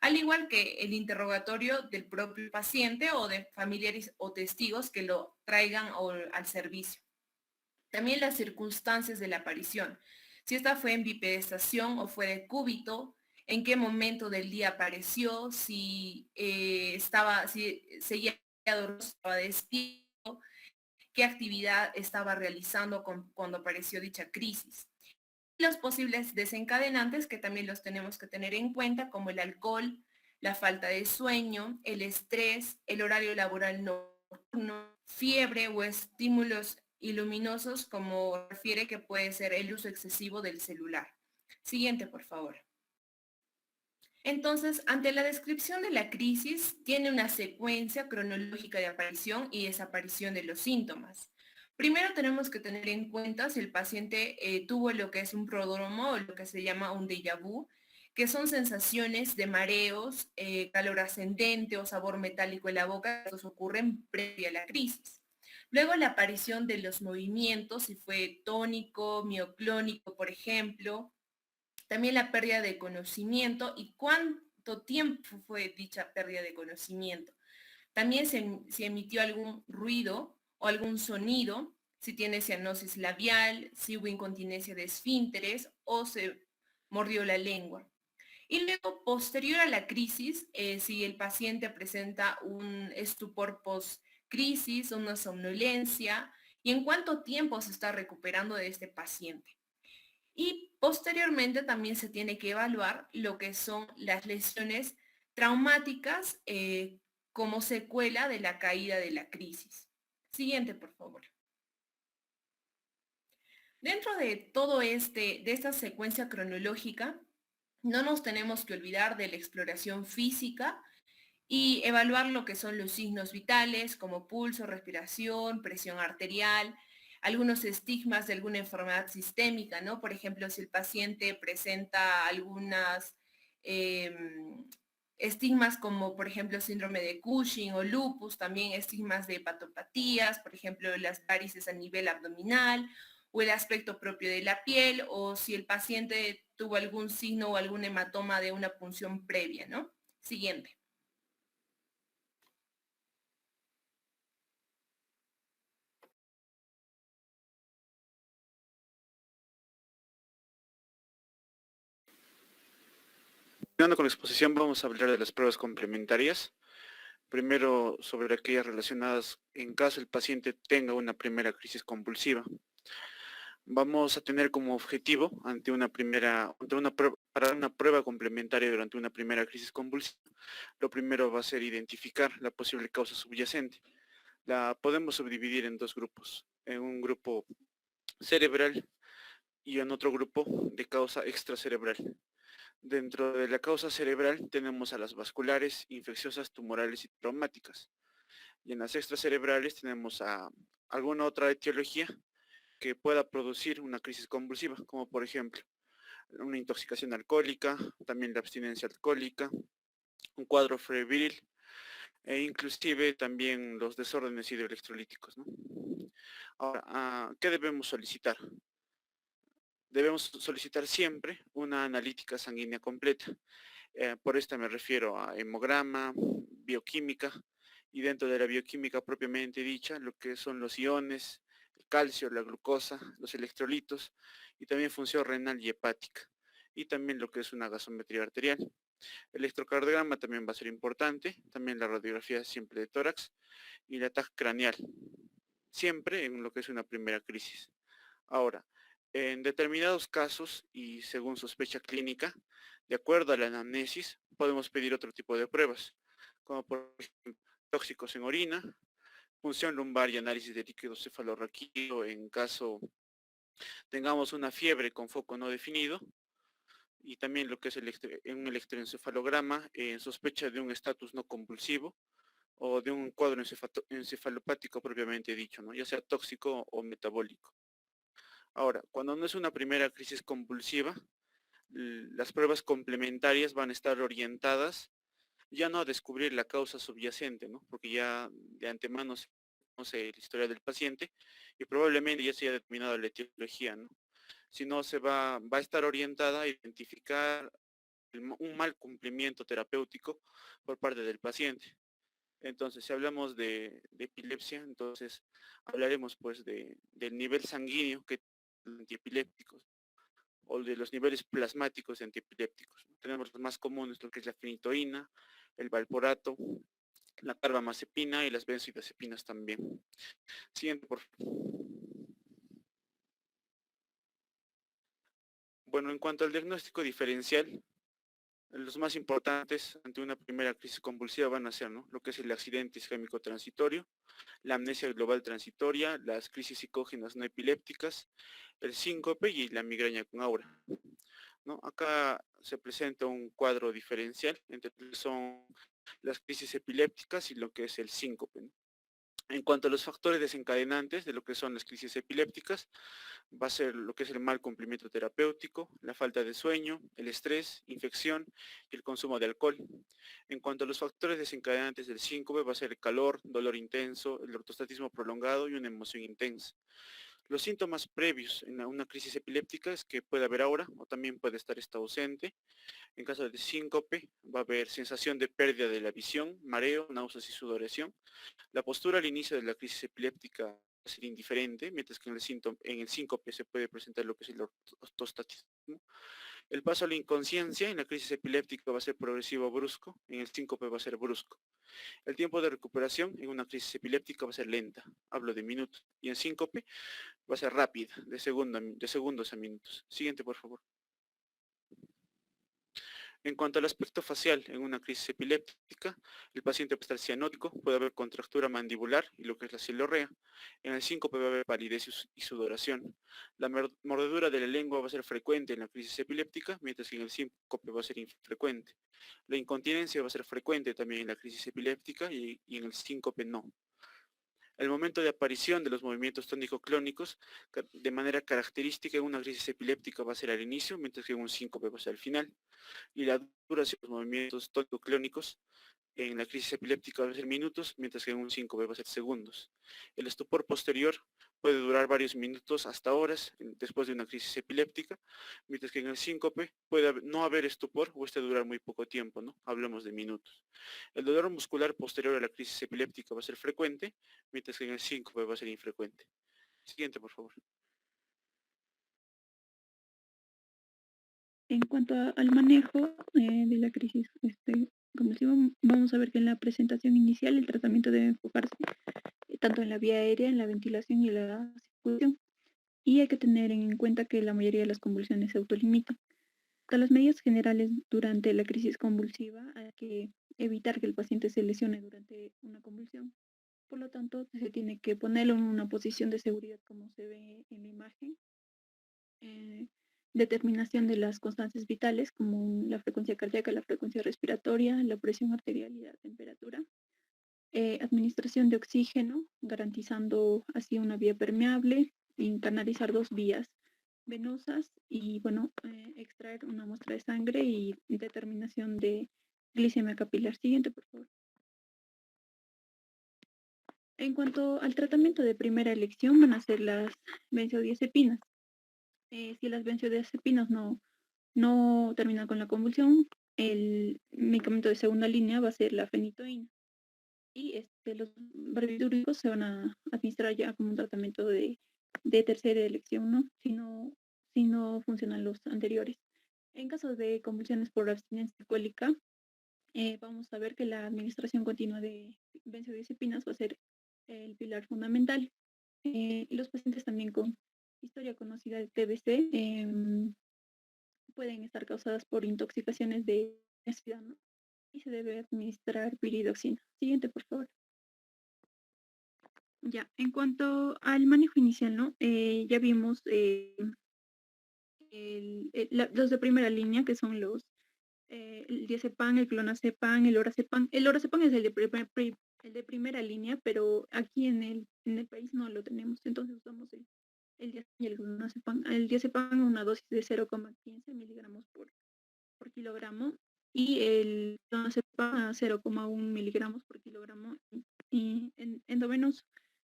al igual que el interrogatorio del propio paciente o de familiares o testigos que lo traigan al servicio. También las circunstancias de la aparición, si esta fue en bipedestación o fue de cúbito, en qué momento del día apareció, si seguía dormido, estaba despierto, qué actividad estaba realizando cuando apareció dicha crisis. Los posibles desencadenantes que también los tenemos que tener en cuenta, como el alcohol, la falta de sueño, el estrés, el horario laboral nocturno, fiebre o estímulos iluminosos, como refiere que puede ser el uso excesivo del celular. Siguiente, por favor. Entonces, ante la descripción de la crisis, tiene una secuencia cronológica de aparición y desaparición de los síntomas. Primero tenemos que tener en cuenta si el paciente tuvo lo que es un prodromo o lo que se llama un déjà vu, que son sensaciones de mareos, calor ascendente o sabor metálico en la boca, que ocurren previa a la crisis. Luego la aparición de los movimientos, si fue tónico, mioclónico, por ejemplo. También la pérdida de conocimiento y cuánto tiempo fue dicha pérdida de conocimiento. También se emitió algún ruido o algún sonido, si tiene cianosis labial, si hubo incontinencia de esfínteres o se mordió la lengua. Y luego, posterior a la crisis, si el paciente presenta un estupor post-crisis, una somnolencia, y en cuánto tiempo se está recuperando de este paciente. Y posteriormente también se tiene que evaluar lo que son las lesiones traumáticas como secuela de la caída de la crisis. Siguiente, por favor. Dentro de de esta secuencia cronológica, no nos tenemos que olvidar de la exploración física y evaluar lo que son los signos vitales como pulso, respiración, presión arterial, algunos estigmas de alguna enfermedad sistémica, ¿no? Por ejemplo, si el paciente presenta algunas estigmas como, por ejemplo, síndrome de Cushing o lupus, también estigmas de hepatopatías, por ejemplo, las varices a nivel abdominal o el aspecto propio de la piel, o si el paciente tuvo algún signo o algún hematoma de una punción previa, ¿no? Siguiente. Continuando con la exposición, vamos a hablar de las pruebas complementarias. Primero, sobre aquellas relacionadas en caso el paciente tenga una primera crisis convulsiva. Vamos a tener como objetivo para una prueba complementaria durante una primera crisis convulsiva. Lo primero va a ser identificar la posible causa subyacente. La podemos subdividir en dos grupos, en un grupo cerebral y en otro grupo de causa extracerebral. Dentro de la causa cerebral tenemos a las vasculares, infecciosas, tumorales y traumáticas. Y en las extracerebrales tenemos a alguna otra etiología que pueda producir una crisis convulsiva, como por ejemplo una intoxicación alcohólica, también la abstinencia alcohólica, un cuadro febril e inclusive también los desórdenes hidroelectrolíticos, ¿no? Ahora, ¿qué debemos solicitar? Debemos solicitar siempre una analítica sanguínea completa. Por esta me refiero a hemograma, bioquímica, y dentro de la bioquímica propiamente dicha, lo que son los iones, el calcio, la glucosa, los electrolitos, y también función renal y hepática, y también lo que es una gasometría arterial. El electrocardiograma también va a ser importante, también la radiografía siempre de tórax, y la TAC craneal, siempre en lo que es una primera crisis. Ahora, en determinados casos y según sospecha clínica, de acuerdo a la anamnesis, podemos pedir otro tipo de pruebas, como por ejemplo tóxicos en orina, punción lumbar y análisis de líquido cefalorraquídeo en caso tengamos una fiebre con foco no definido, y también lo que es un electroencefalograma en sospecha de un estatus no convulsivo o de un cuadro encefalopático propiamente dicho, ¿no? Ya sea tóxico o metabólico. Ahora, cuando no es una primera crisis convulsiva, las pruebas complementarias van a estar orientadas ya no a descubrir la causa subyacente, ¿no? Porque ya de antemano se conoce la historia del paciente y probablemente ya se haya determinado la etiología, ¿no? Sino va a estar orientada a identificar un mal cumplimiento terapéutico por parte del paciente. Entonces, si hablamos de epilepsia, entonces hablaremos pues del nivel sanguíneo que antiepilépticos o de los niveles plasmáticos de antiepilépticos. Tenemos los más comunes, lo que es la fenitoína, el valporato, la carbamazepina y las benzodiazepinas también. Siguiente, por favor. Bueno, en cuanto al diagnóstico diferencial, los más importantes ante una primera crisis convulsiva van a ser, ¿no?, lo que es el accidente isquémico transitorio, la amnesia global transitoria, las crisis psicógenas no epilépticas, el síncope y la migraña con aura, ¿no? Acá se presenta un cuadro diferencial entre lo que son las crisis epilépticas y lo que es el síncope, ¿no? En cuanto a los factores desencadenantes de lo que son las crisis epilépticas, va a ser lo que es el mal cumplimiento terapéutico, la falta de sueño, el estrés, infección y el consumo de alcohol. En cuanto a los factores desencadenantes del síncope, va a ser el calor, dolor intenso, el ortostatismo prolongado y una emoción intensa. Los síntomas previos en una crisis epiléptica es que puede haber aura o también puede estar ausente. En caso de síncope va a haber sensación de pérdida de la visión, mareo, náuseas y sudoración. La postura al inicio de la crisis epiléptica va a ser indiferente, mientras que en el síncope se puede presentar lo que es el ortostatismo. El paso a la inconsciencia en la crisis epiléptica va a ser progresivo o brusco, en el síncope va a ser brusco. El tiempo de recuperación en una crisis epiléptica va a ser lenta, hablo de minutos, y en síncope va a ser rápida, de segundos a minutos. Siguiente, por favor. En cuanto al aspecto facial en una crisis epiléptica, el paciente puede estar cianótico, puede haber contractura mandibular y lo que es la cilorrea. En el síncope va a haber palidez y sudoración. La mordedura de la lengua va a ser frecuente en la crisis epiléptica, mientras que en el síncope va a ser infrecuente. La incontinencia va a ser frecuente también en la crisis epiléptica y en el síncope no. El momento de aparición de los movimientos tónico-clónicos de manera característica en una crisis epiléptica va a ser al inicio, mientras que en un síncope va a ser al final. Y la duración de los movimientos tónico-clónicos en la crisis epiléptica va a ser minutos, mientras que en un síncope va a ser segundos. El estupor posterior puede durar varios minutos hasta horas después de una crisis epiléptica, mientras que en el síncope puede no haber estupor o durar muy poco tiempo, ¿no? Hablemos de minutos. El dolor muscular posterior a la crisis epiléptica va a ser frecuente, mientras que en el síncope va a ser infrecuente. Siguiente, por favor. En cuanto al manejo de la crisis convulsiva, vamos a ver que en la presentación inicial el tratamiento debe enfocarse tanto en la vía aérea, en la ventilación y la circulación. Y hay que tener en cuenta que la mayoría de las convulsiones se autolimitan. Para las medidas generales durante la crisis convulsiva hay que evitar que el paciente se lesione durante una convulsión. Por lo tanto, se tiene que ponerlo en una posición de seguridad como se ve en la imagen. Determinación de las constantes vitales como la frecuencia cardíaca, la frecuencia respiratoria, la presión arterial y la temperatura. Administración de oxígeno, garantizando así una vía permeable, y canalizar 2 vías venosas y bueno, extraer una muestra de sangre y determinación de glicemia capilar. Siguiente, por favor. En cuanto al tratamiento de primera elección, van a ser las benzodiazepinas. Si las benzodiazepinas no terminan con la convulsión, el medicamento de segunda línea va a ser la fenitoína. Y los barbitúricos se van a administrar ya como un tratamiento de tercera elección, ¿no? Si no funcionan los anteriores. En caso de convulsiones por abstinencia alcohólica, vamos a ver que la administración continua de benzodiazepinas va a ser el pilar fundamental. Los pacientes también con historia conocida de TBC pueden estar causadas por intoxicaciones de ácido, ¿no? Y se debe administrar piridoxina. Siguiente, por favor. Ya, en cuanto al manejo inicial, ¿no? Ya vimos los de primera línea, que son el diazepam, el clonazepam, el lorazepam. El lorazepam es el de primera línea, pero aquí en el país no lo tenemos, entonces usamos el diazepam y el clonazepam. El diazepam una dosis de 0,15 miligramos por kilogramo y el clonazepam a 0,1 miligramos por kilogramo y endovenoso.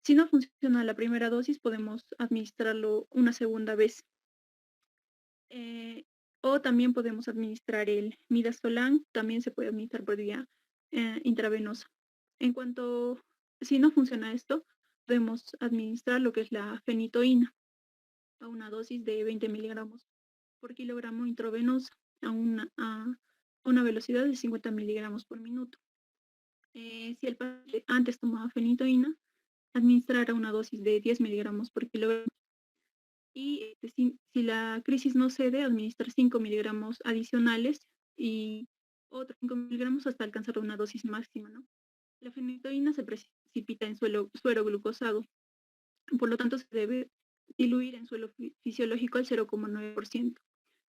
Si no funciona la primera dosis, podemos administrarlo una segunda vez. O también podemos administrar el midazolam, también se puede administrar por vía intravenosa. En cuanto, si no funciona esto, podemos administrar lo que es la fenitoína a una dosis de 20 miligramos por kilogramo intravenosa a una velocidad de 50 miligramos por minuto. Si el paciente antes tomaba fenitoína, administrar a una dosis de 10 miligramos por kilogramo. Y si la crisis no cede, administrar 5 miligramos adicionales y otros 5 miligramos hasta alcanzar una dosis máxima, ¿no? La fenitoína se precipita en suero glucosado, por lo tanto se debe diluir en suelo fisiológico al 0,9%.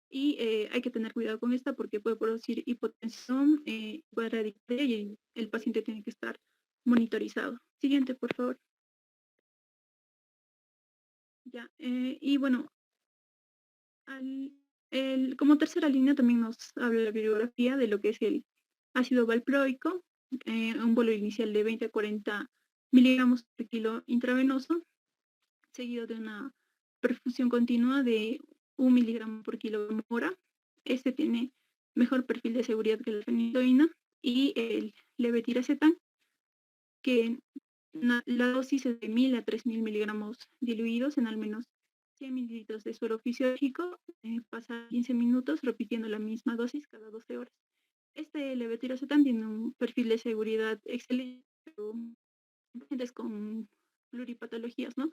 Y hay que tener cuidado con esta porque puede producir hipotensión, puede radicar y el paciente tiene que estar monitorizado. Siguiente, por favor. Ya, y bueno, como tercera línea también nos habla la bibliografía de lo que es el ácido valproico, un bolo inicial de 20 a 40 miligramos por kilo intravenoso, seguido de una perfusión continua de 1 miligramo por kilogramo hora. Este tiene mejor perfil de seguridad que la fenitoína, y el levetiracetam, que la dosis es de 1000 a 3000 miligramos diluidos en al menos 100 mililitros de suero fisiológico, pasa 15 minutos repitiendo la misma dosis cada 12 horas. Este levetiracetam tiene un perfil de seguridad excelente, pero pacientes con pluripatologías, ¿no?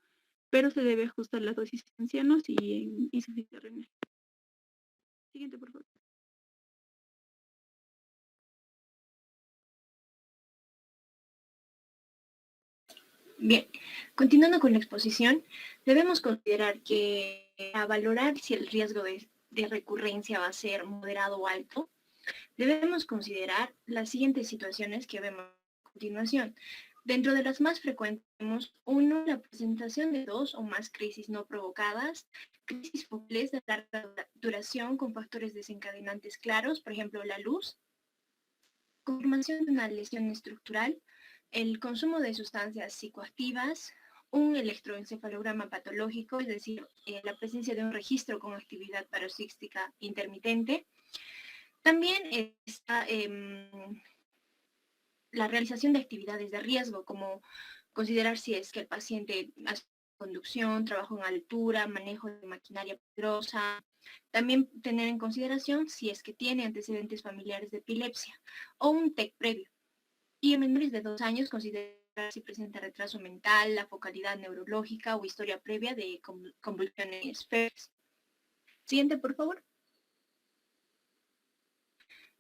Pero se debe ajustar la dosis en ancianos y en insuficiencia renal. Siguiente, por favor. Bien, continuando con la exposición, debemos considerar que a valorar si el riesgo de recurrencia va a ser moderado o alto, debemos considerar las siguientes situaciones que vemos a continuación. Dentro de las más frecuentes tenemos, 1, la presentación de 2 o más crisis no provocadas, crisis focales de larga duración con factores desencadenantes claros, por ejemplo, la luz, confirmación de una lesión estructural, el consumo de sustancias psicoactivas, un electroencefalograma patológico, es decir, la presencia de un registro con actividad paroxística intermitente. También está la realización de actividades de riesgo, como considerar si es que el paciente hace conducción, trabajo en altura, manejo de maquinaria peligrosa. También tener en consideración si es que tiene antecedentes familiares de epilepsia o un TEC previo. Y en menores de 2 años, considerar si presenta retraso mental, la focalidad neurológica o historia previa de convulsiones febriles. Siguiente, por favor.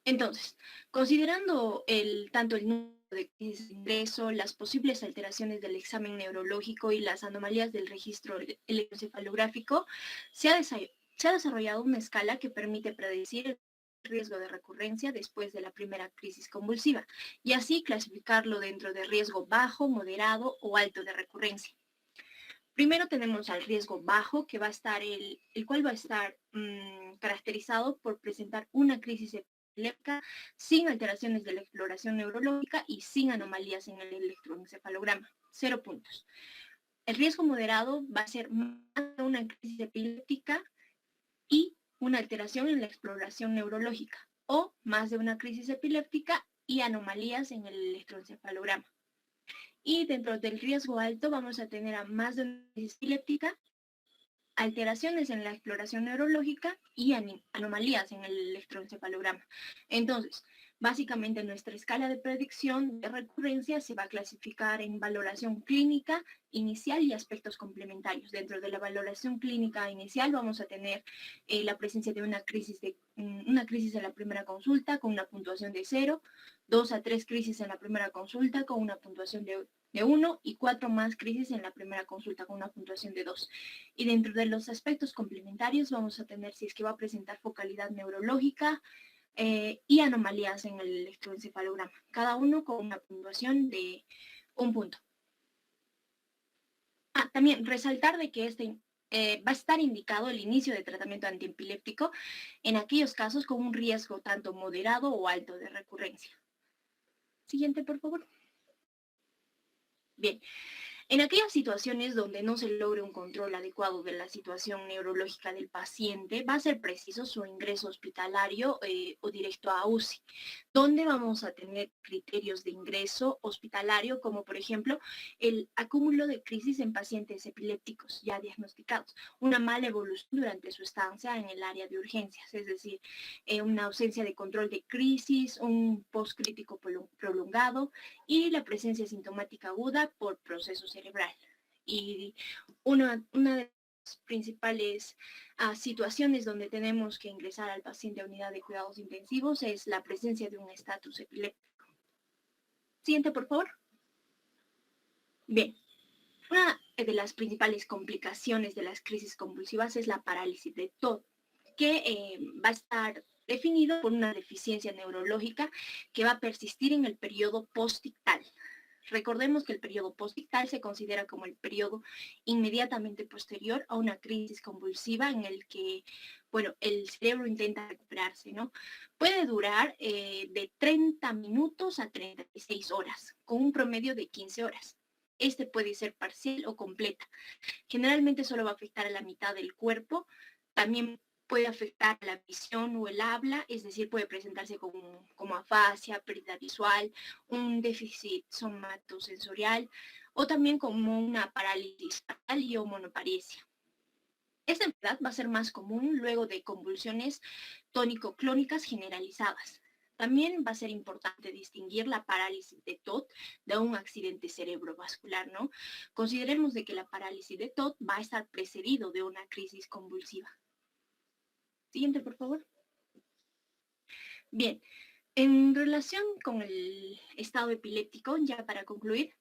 Entonces, considerando tanto el número de crisis de ingreso, las posibles alteraciones del examen neurológico y las anomalías del registro electroencefalográfico, se ha desarrollado una escala que permite predecir el riesgo de recurrencia después de la primera crisis convulsiva, y así clasificarlo dentro de riesgo bajo, moderado o alto de recurrencia. Primero tenemos al riesgo bajo, que va a estar el cual va a estar caracterizado por presentar una crisis epiléptica sin alteraciones de la exploración neurológica y sin anomalías en el electroencefalograma. 0 puntos. El riesgo moderado va a ser más de una crisis epiléptica y una alteración en la exploración neurológica, o más de una crisis epiléptica y anomalías en el electroencefalograma. Y dentro del riesgo alto vamos a tener a más de una crisis epiléptica, alteraciones en la exploración neurológica y anomalías en el electroencefalograma. Entonces, básicamente nuestra escala de predicción de recurrencia se va a clasificar en valoración clínica inicial y aspectos complementarios. Dentro de la valoración clínica inicial vamos a tener la presencia de una crisis en la primera consulta con una puntuación de 0, 2 a 3 crisis en la primera consulta con una puntuación de 1 y 4 más crisis en la primera consulta con una puntuación de 2. Y dentro de los aspectos complementarios vamos a tener si es que va a presentar focalidad neurológica y anomalías en el electroencefalograma, cada uno con una puntuación de 1 punto. También resaltar de que va a estar indicado el inicio de tratamiento antiepiléptico en aquellos casos con un riesgo tanto moderado o alto de recurrencia. Siguiente, por favor. Bien, en aquellas situaciones donde no se logre un control adecuado de la situación neurológica del paciente, va a ser preciso su ingreso hospitalario o directo a UCI, donde vamos a tener criterios de ingreso hospitalario, como por ejemplo el acúmulo de crisis en pacientes epilépticos ya diagnosticados, una mala evolución durante su estancia en el área de urgencias, es decir, una ausencia de control de crisis, un postcrítico prolongado y la presencia sintomática aguda por procesos cerebral. Y una de las principales situaciones donde tenemos que ingresar al paciente a unidad de cuidados intensivos es la presencia de un estatus epiléptico. Siguiente, por favor. Bien, una de las principales complicaciones de las crisis convulsivas es la parálisis de todo, que va a estar definido por una deficiencia neurológica que va a persistir en el periodo postictal. Recordemos que el periodo postictal se considera como el periodo inmediatamente posterior a una crisis convulsiva en el que, bueno, el cerebro intenta recuperarse, ¿no? Puede durar de 30 minutos a 36 horas, con un promedio de 15 horas. este puede ser parcial o completa. Generalmente solo va a afectar a la mitad del cuerpo. También puede afectar la visión o el habla, es decir, puede presentarse como afasia, pérdida visual, un déficit somatosensorial o también como una parálisis parcial y o monoparesia. Esta enfermedad va a ser más común luego de convulsiones tónico-clónicas generalizadas. También va a ser importante distinguir la parálisis de TOD de un accidente cerebrovascular, ¿no? Consideremos de que la parálisis de TOD va a estar precedido de una crisis convulsiva. Siguiente, por favor. Bien, en relación con el estado epiléptico, ya para concluir,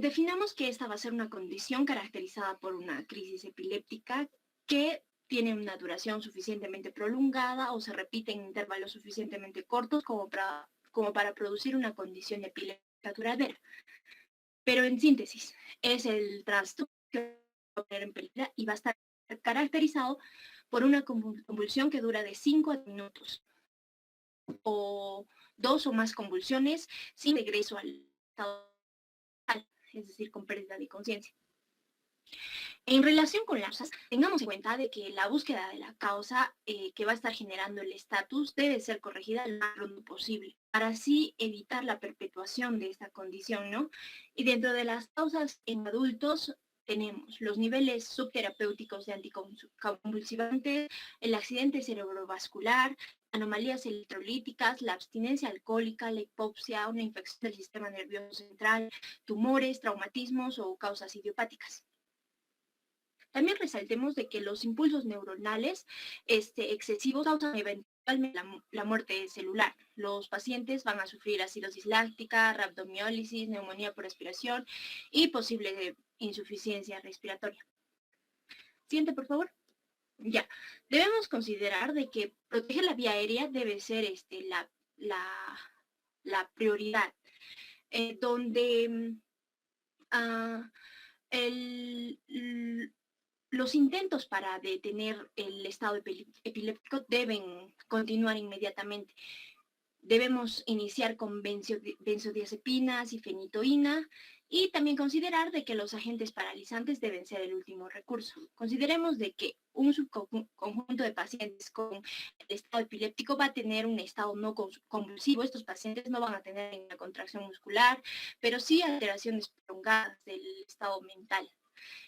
definamos que esta va a ser una condición caracterizada por una crisis epiléptica que tiene una duración suficientemente prolongada o se repite en intervalos suficientemente cortos como para producir una condición epiléptica duradera. Pero en síntesis, es el trastorno que va a poner en peligro y va a estar caracterizado por una convulsión que dura de 5 a 10 minutos o 2 o más convulsiones sin regreso al estado, es decir, con pérdida de conciencia. En relación con las causas, tengamos en cuenta de que la búsqueda de la causa que va a estar generando el estatus debe ser corregida lo más pronto posible, para así evitar la perpetuación de esta condición, ¿no? Y dentro de las causas en adultos tenemos los niveles subterapéuticos de anticonvulsivantes, el accidente cerebrovascular, anomalías electrolíticas, la abstinencia alcohólica, la hipopsia, una infección del sistema nervioso central, tumores, traumatismos o causas idiopáticas. También resaltemos de que los impulsos neuronales excesivos causan eventualmente la muerte celular. Los pacientes van a sufrir acidosis láctica, rabdomiólisis, neumonía por respiración y posible insuficiencia respiratoria. Siguiente, por favor. Ya, debemos considerar de que proteger la vía aérea debe ser la prioridad, donde los intentos para detener el estado epiléptico deben continuar inmediatamente. Debemos iniciar con benzodiazepinas y fenitoína y también considerar de que los agentes paralizantes deben ser el último recurso. Consideremos de que un subconjunto de pacientes con el estado epiléptico va a tener un estado no convulsivo. Estos pacientes no van a tener una contracción muscular, pero sí alteraciones prolongadas del estado mental.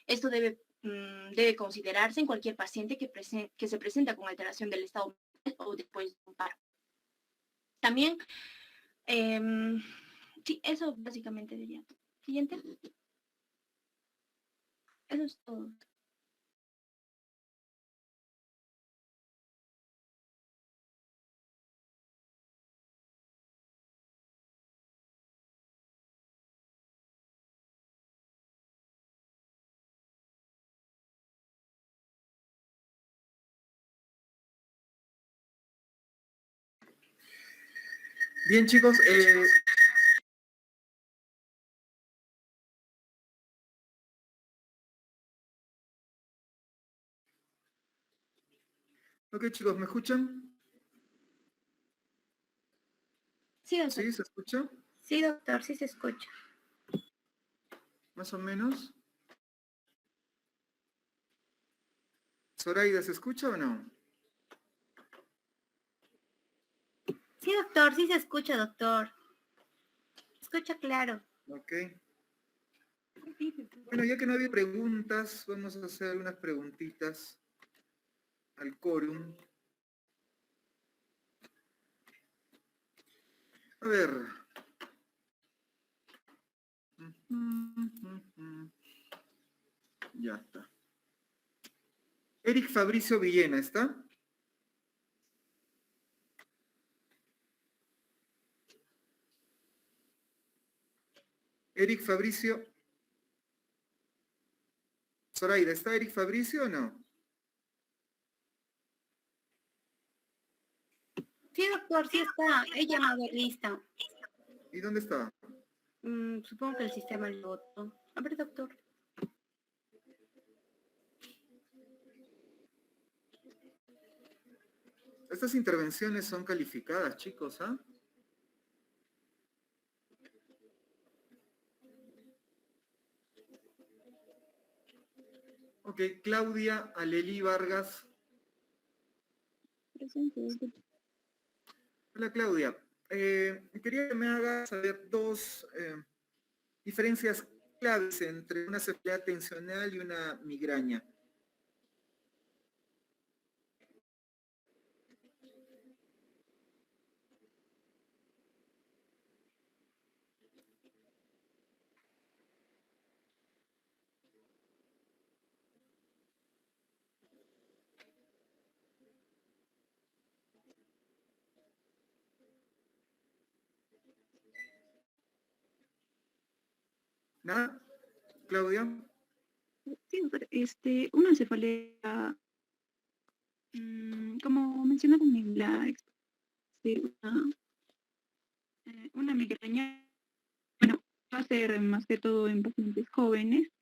Esto debe considerarse en cualquier paciente que se presenta con alteración del estado mental o después de un paro. También, sí, eso básicamente diría. Siguiente. Eso es todo. Bien, chicos, ok, chicos, ¿me escuchan? Sí, doctor. ¿Sí? ¿Se escucha? Sí, doctor, sí se escucha. Más o menos. Zoraida, ¿se escucha o no? Sí, doctor, sí se escucha, doctor. Escucha claro. Ok. Bueno, ya que no había preguntas, vamos a hacer algunas preguntitas al quórum. A ver. Ya está. Eric Fabricio Villena, ¿está? Eric Fabricio. Zoraida, ¿está Eric Fabricio o no? Sí, doctor, sí está. He llamado lista. ¿Y dónde está? Supongo que el sistema lo votó. A ver, doctor. Estas intervenciones son calificadas, chicos, ¿ah? Ok, Claudia Alelí Vargas. Presente, doctor. Hola Claudia. Quería que me hagas saber dos diferencias claves entre una cefalea tensional y una migraña. ¿Nada? Claudia. Sí, doctor. Una cefalea, como mencionaron en la una migraña, bueno, va a ser más que todo en pacientes jóvenes,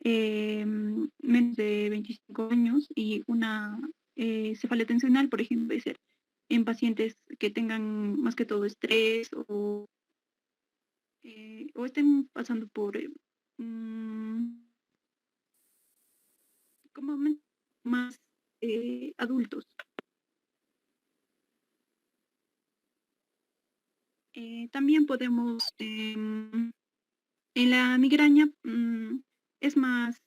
menos de 25 años, y una cefalea tensional, por ejemplo, puede ser en pacientes que tengan más que todo estrés o estén pasando por como más adultos. También podemos, en la migraña es más,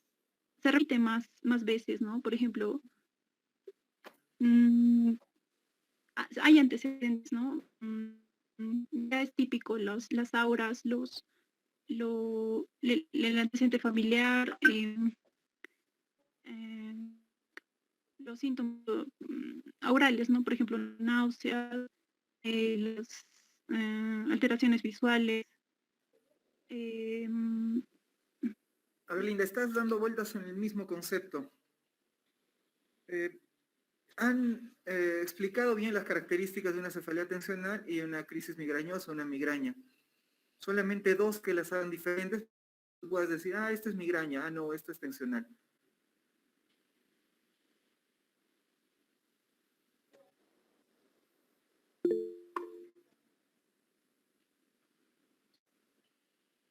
se repite más veces, ¿no? Por ejemplo, hay antecedentes, ¿no? Ya es típico las auras, el antecedente familiar, eh, los síntomas aurales, ¿no? Por ejemplo, náuseas, las alteraciones visuales. A ver, Linda, estás dando vueltas en el mismo concepto. Han explicado bien las características de una cefalea tensional y una crisis migrañosa, una migraña. Solamente dos que las hagan diferentes, tú puedes decir, ah, esto es migraña, ah, no, esto es tensional.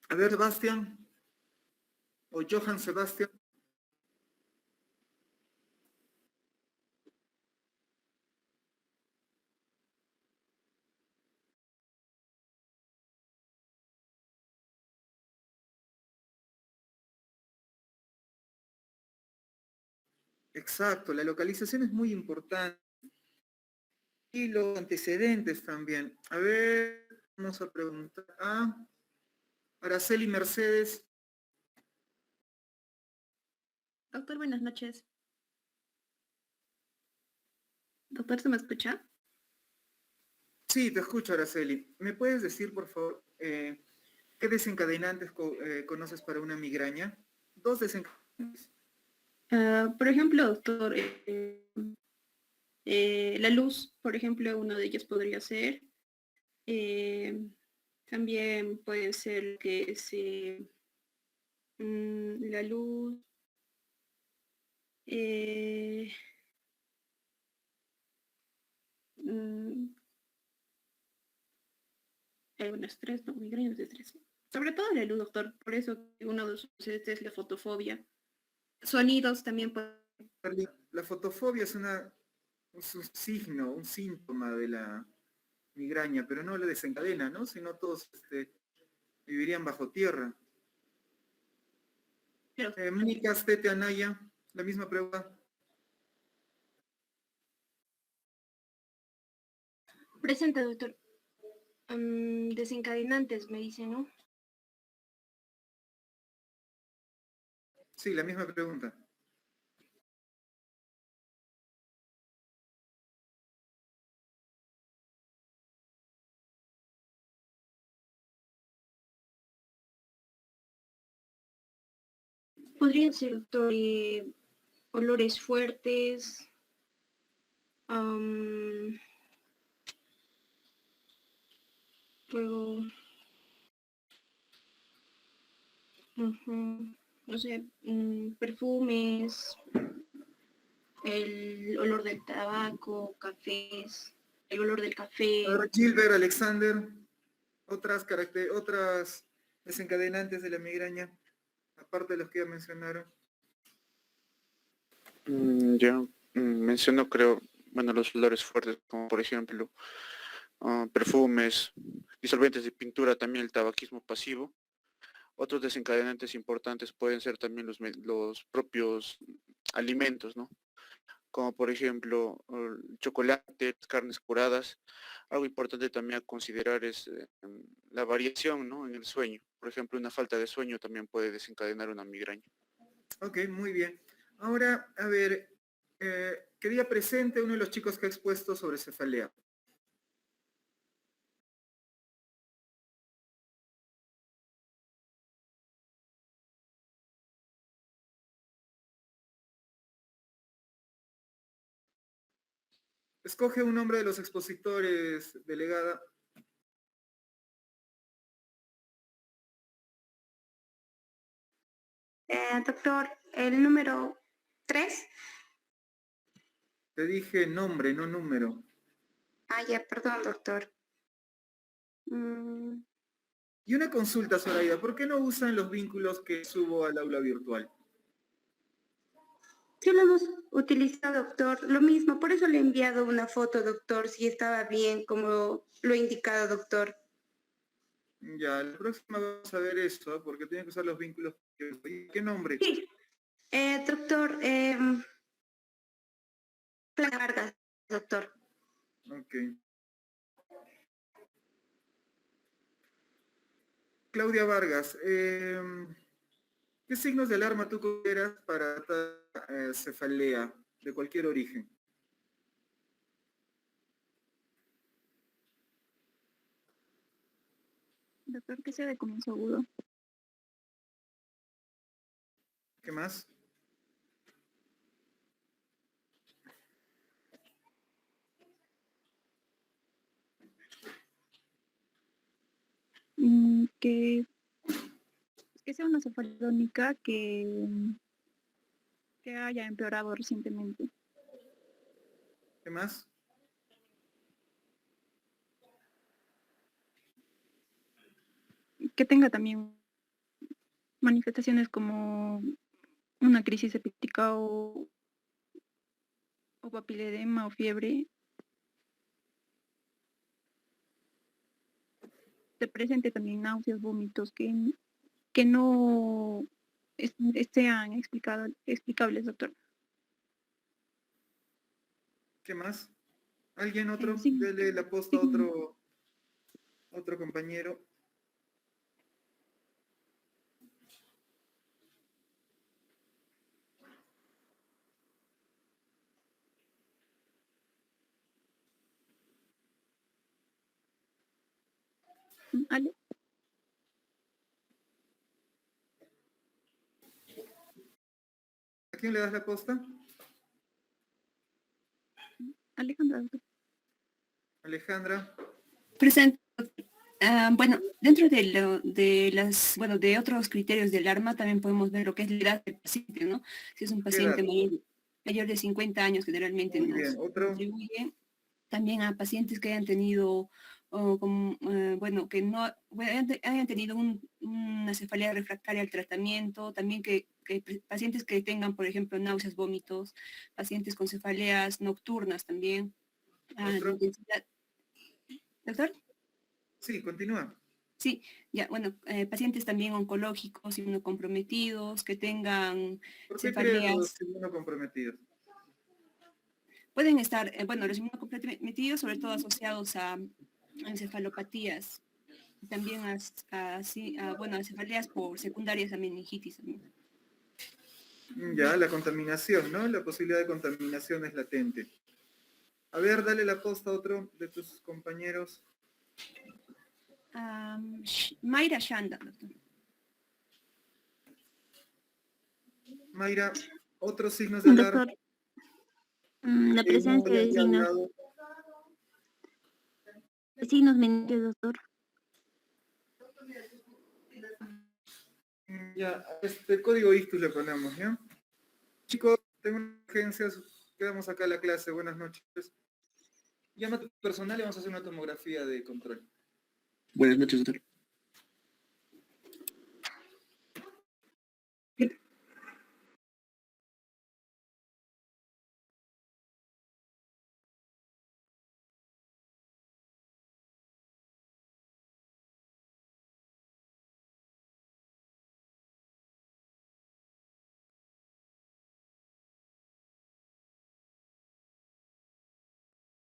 A ver, Sebastián, o Johann Sebastián. Exacto, la localización es muy importante. Y los antecedentes también. A ver, vamos a preguntar a Araceli Mercedes. Doctor, buenas noches. Doctor, ¿se me escucha? Sí, te escucho, Araceli. ¿Me puedes decir, por favor, qué desencadenantes conoces para una migraña? Dos desencadenantes. Por ejemplo, doctor, la luz, por ejemplo, uno de ellos podría ser. También puede ser que la luz, un estrés, no, migrañas de estrés. Sobre todo la luz, doctor, por eso uno de sus es la fotofobia. Sonidos también pueden. La fotofobia es un signo, un síntoma de la migraña, pero no la desencadena, ¿no? Si no todos vivirían bajo tierra. Mónica Stete Anaya, la misma pregunta. Presente, doctor. Desencadenantes, me dice, ¿no? Sí, la misma pregunta. Podrían ser, doctor, olores fuertes, luego, no sé, perfumes, el olor del tabaco, cafés, el olor del café. A ver, Gilbert Alexander, otras desencadenantes de la migraña, aparte de los que ya mencionaron. Ya menciono, creo, bueno, los olores fuertes, como por ejemplo perfumes, disolventes de pintura, también el tabaquismo pasivo. Otros desencadenantes importantes pueden ser también los propios alimentos, ¿no? Como por ejemplo el chocolate, las carnes curadas. Algo importante también a considerar es la variación, ¿no? En el sueño. Por ejemplo, una falta de sueño también puede desencadenar una migraña. Ok, muy bien. Ahora, a ver, quería presente uno de los chicos que ha expuesto sobre cefalea. Escoge un nombre de los expositores, delegada. Doctor, el número 3. Te dije nombre, no número. Ah, ya, perdón, doctor. Y una consulta, Zoraida, ¿por qué no usan los vínculos que subo al aula virtual? Sí lo hemos utilizado, doctor. Lo mismo, por eso le he enviado una foto, doctor, si estaba bien, como lo he indicado, doctor. Ya, la próxima vamos a ver eso, porque tienen que usar los vínculos. ¿Qué nombre? Sí. Doctor, Clara Vargas, doctor. Ok. Claudia Vargas, ¿qué signos de alarma tú consideras para cefalea de cualquier origen? Doctor, que sea de comienzo agudo. ¿Qué más? Que sea una cefalónica que haya empeorado recientemente. ¿Qué más? Que tenga también manifestaciones como una crisis epíptica o papiledema o fiebre. Se presente también náuseas, vómitos que no sean explicables, doctor. ¿Qué más? ¿Alguien otro? Sí. Dele la posta a otro compañero. Ale. ¿A quién le das la posta? Alejandra. Alejandra. Presente. Bueno, dentro de otros criterios del alarma también podemos ver lo que es la edad del paciente, ¿no? Si es un paciente mayor de 50 años, generalmente Muy bien. ¿Otro? contribuye también a pacientes que hayan tenido, que no hayan tenido una cefalea refractaria al tratamiento, también que pacientes que tengan, por ejemplo, náuseas, vómitos, pacientes con cefaleas nocturnas también. ¿Doctor? Sí, continúa. Sí, ya, bueno, pacientes también oncológicos, inmunocomprometidos, que tengan ¿Por qué crees los cefaleas. inmunocomprometidos? Pueden estar, los inmunocomprometidos, sobre todo asociados a encefalopatías, también a cefaleas por secundarias a meningitis también. Ya, la contaminación, ¿no? La posibilidad de contaminación es latente. A ver, dale la posta a otro de tus compañeros. Mayra Shanda, doctor. Mayra, otros signos de alarma. Doctor, la presencia de signos menores, doctor. Ya, código ictus le ponemos, ¿ya? Chicos, tengo una urgencia, quedamos acá a la clase, buenas noches. Llama a tu personal y vamos a hacer una tomografía de control. Buenas noches, doctor.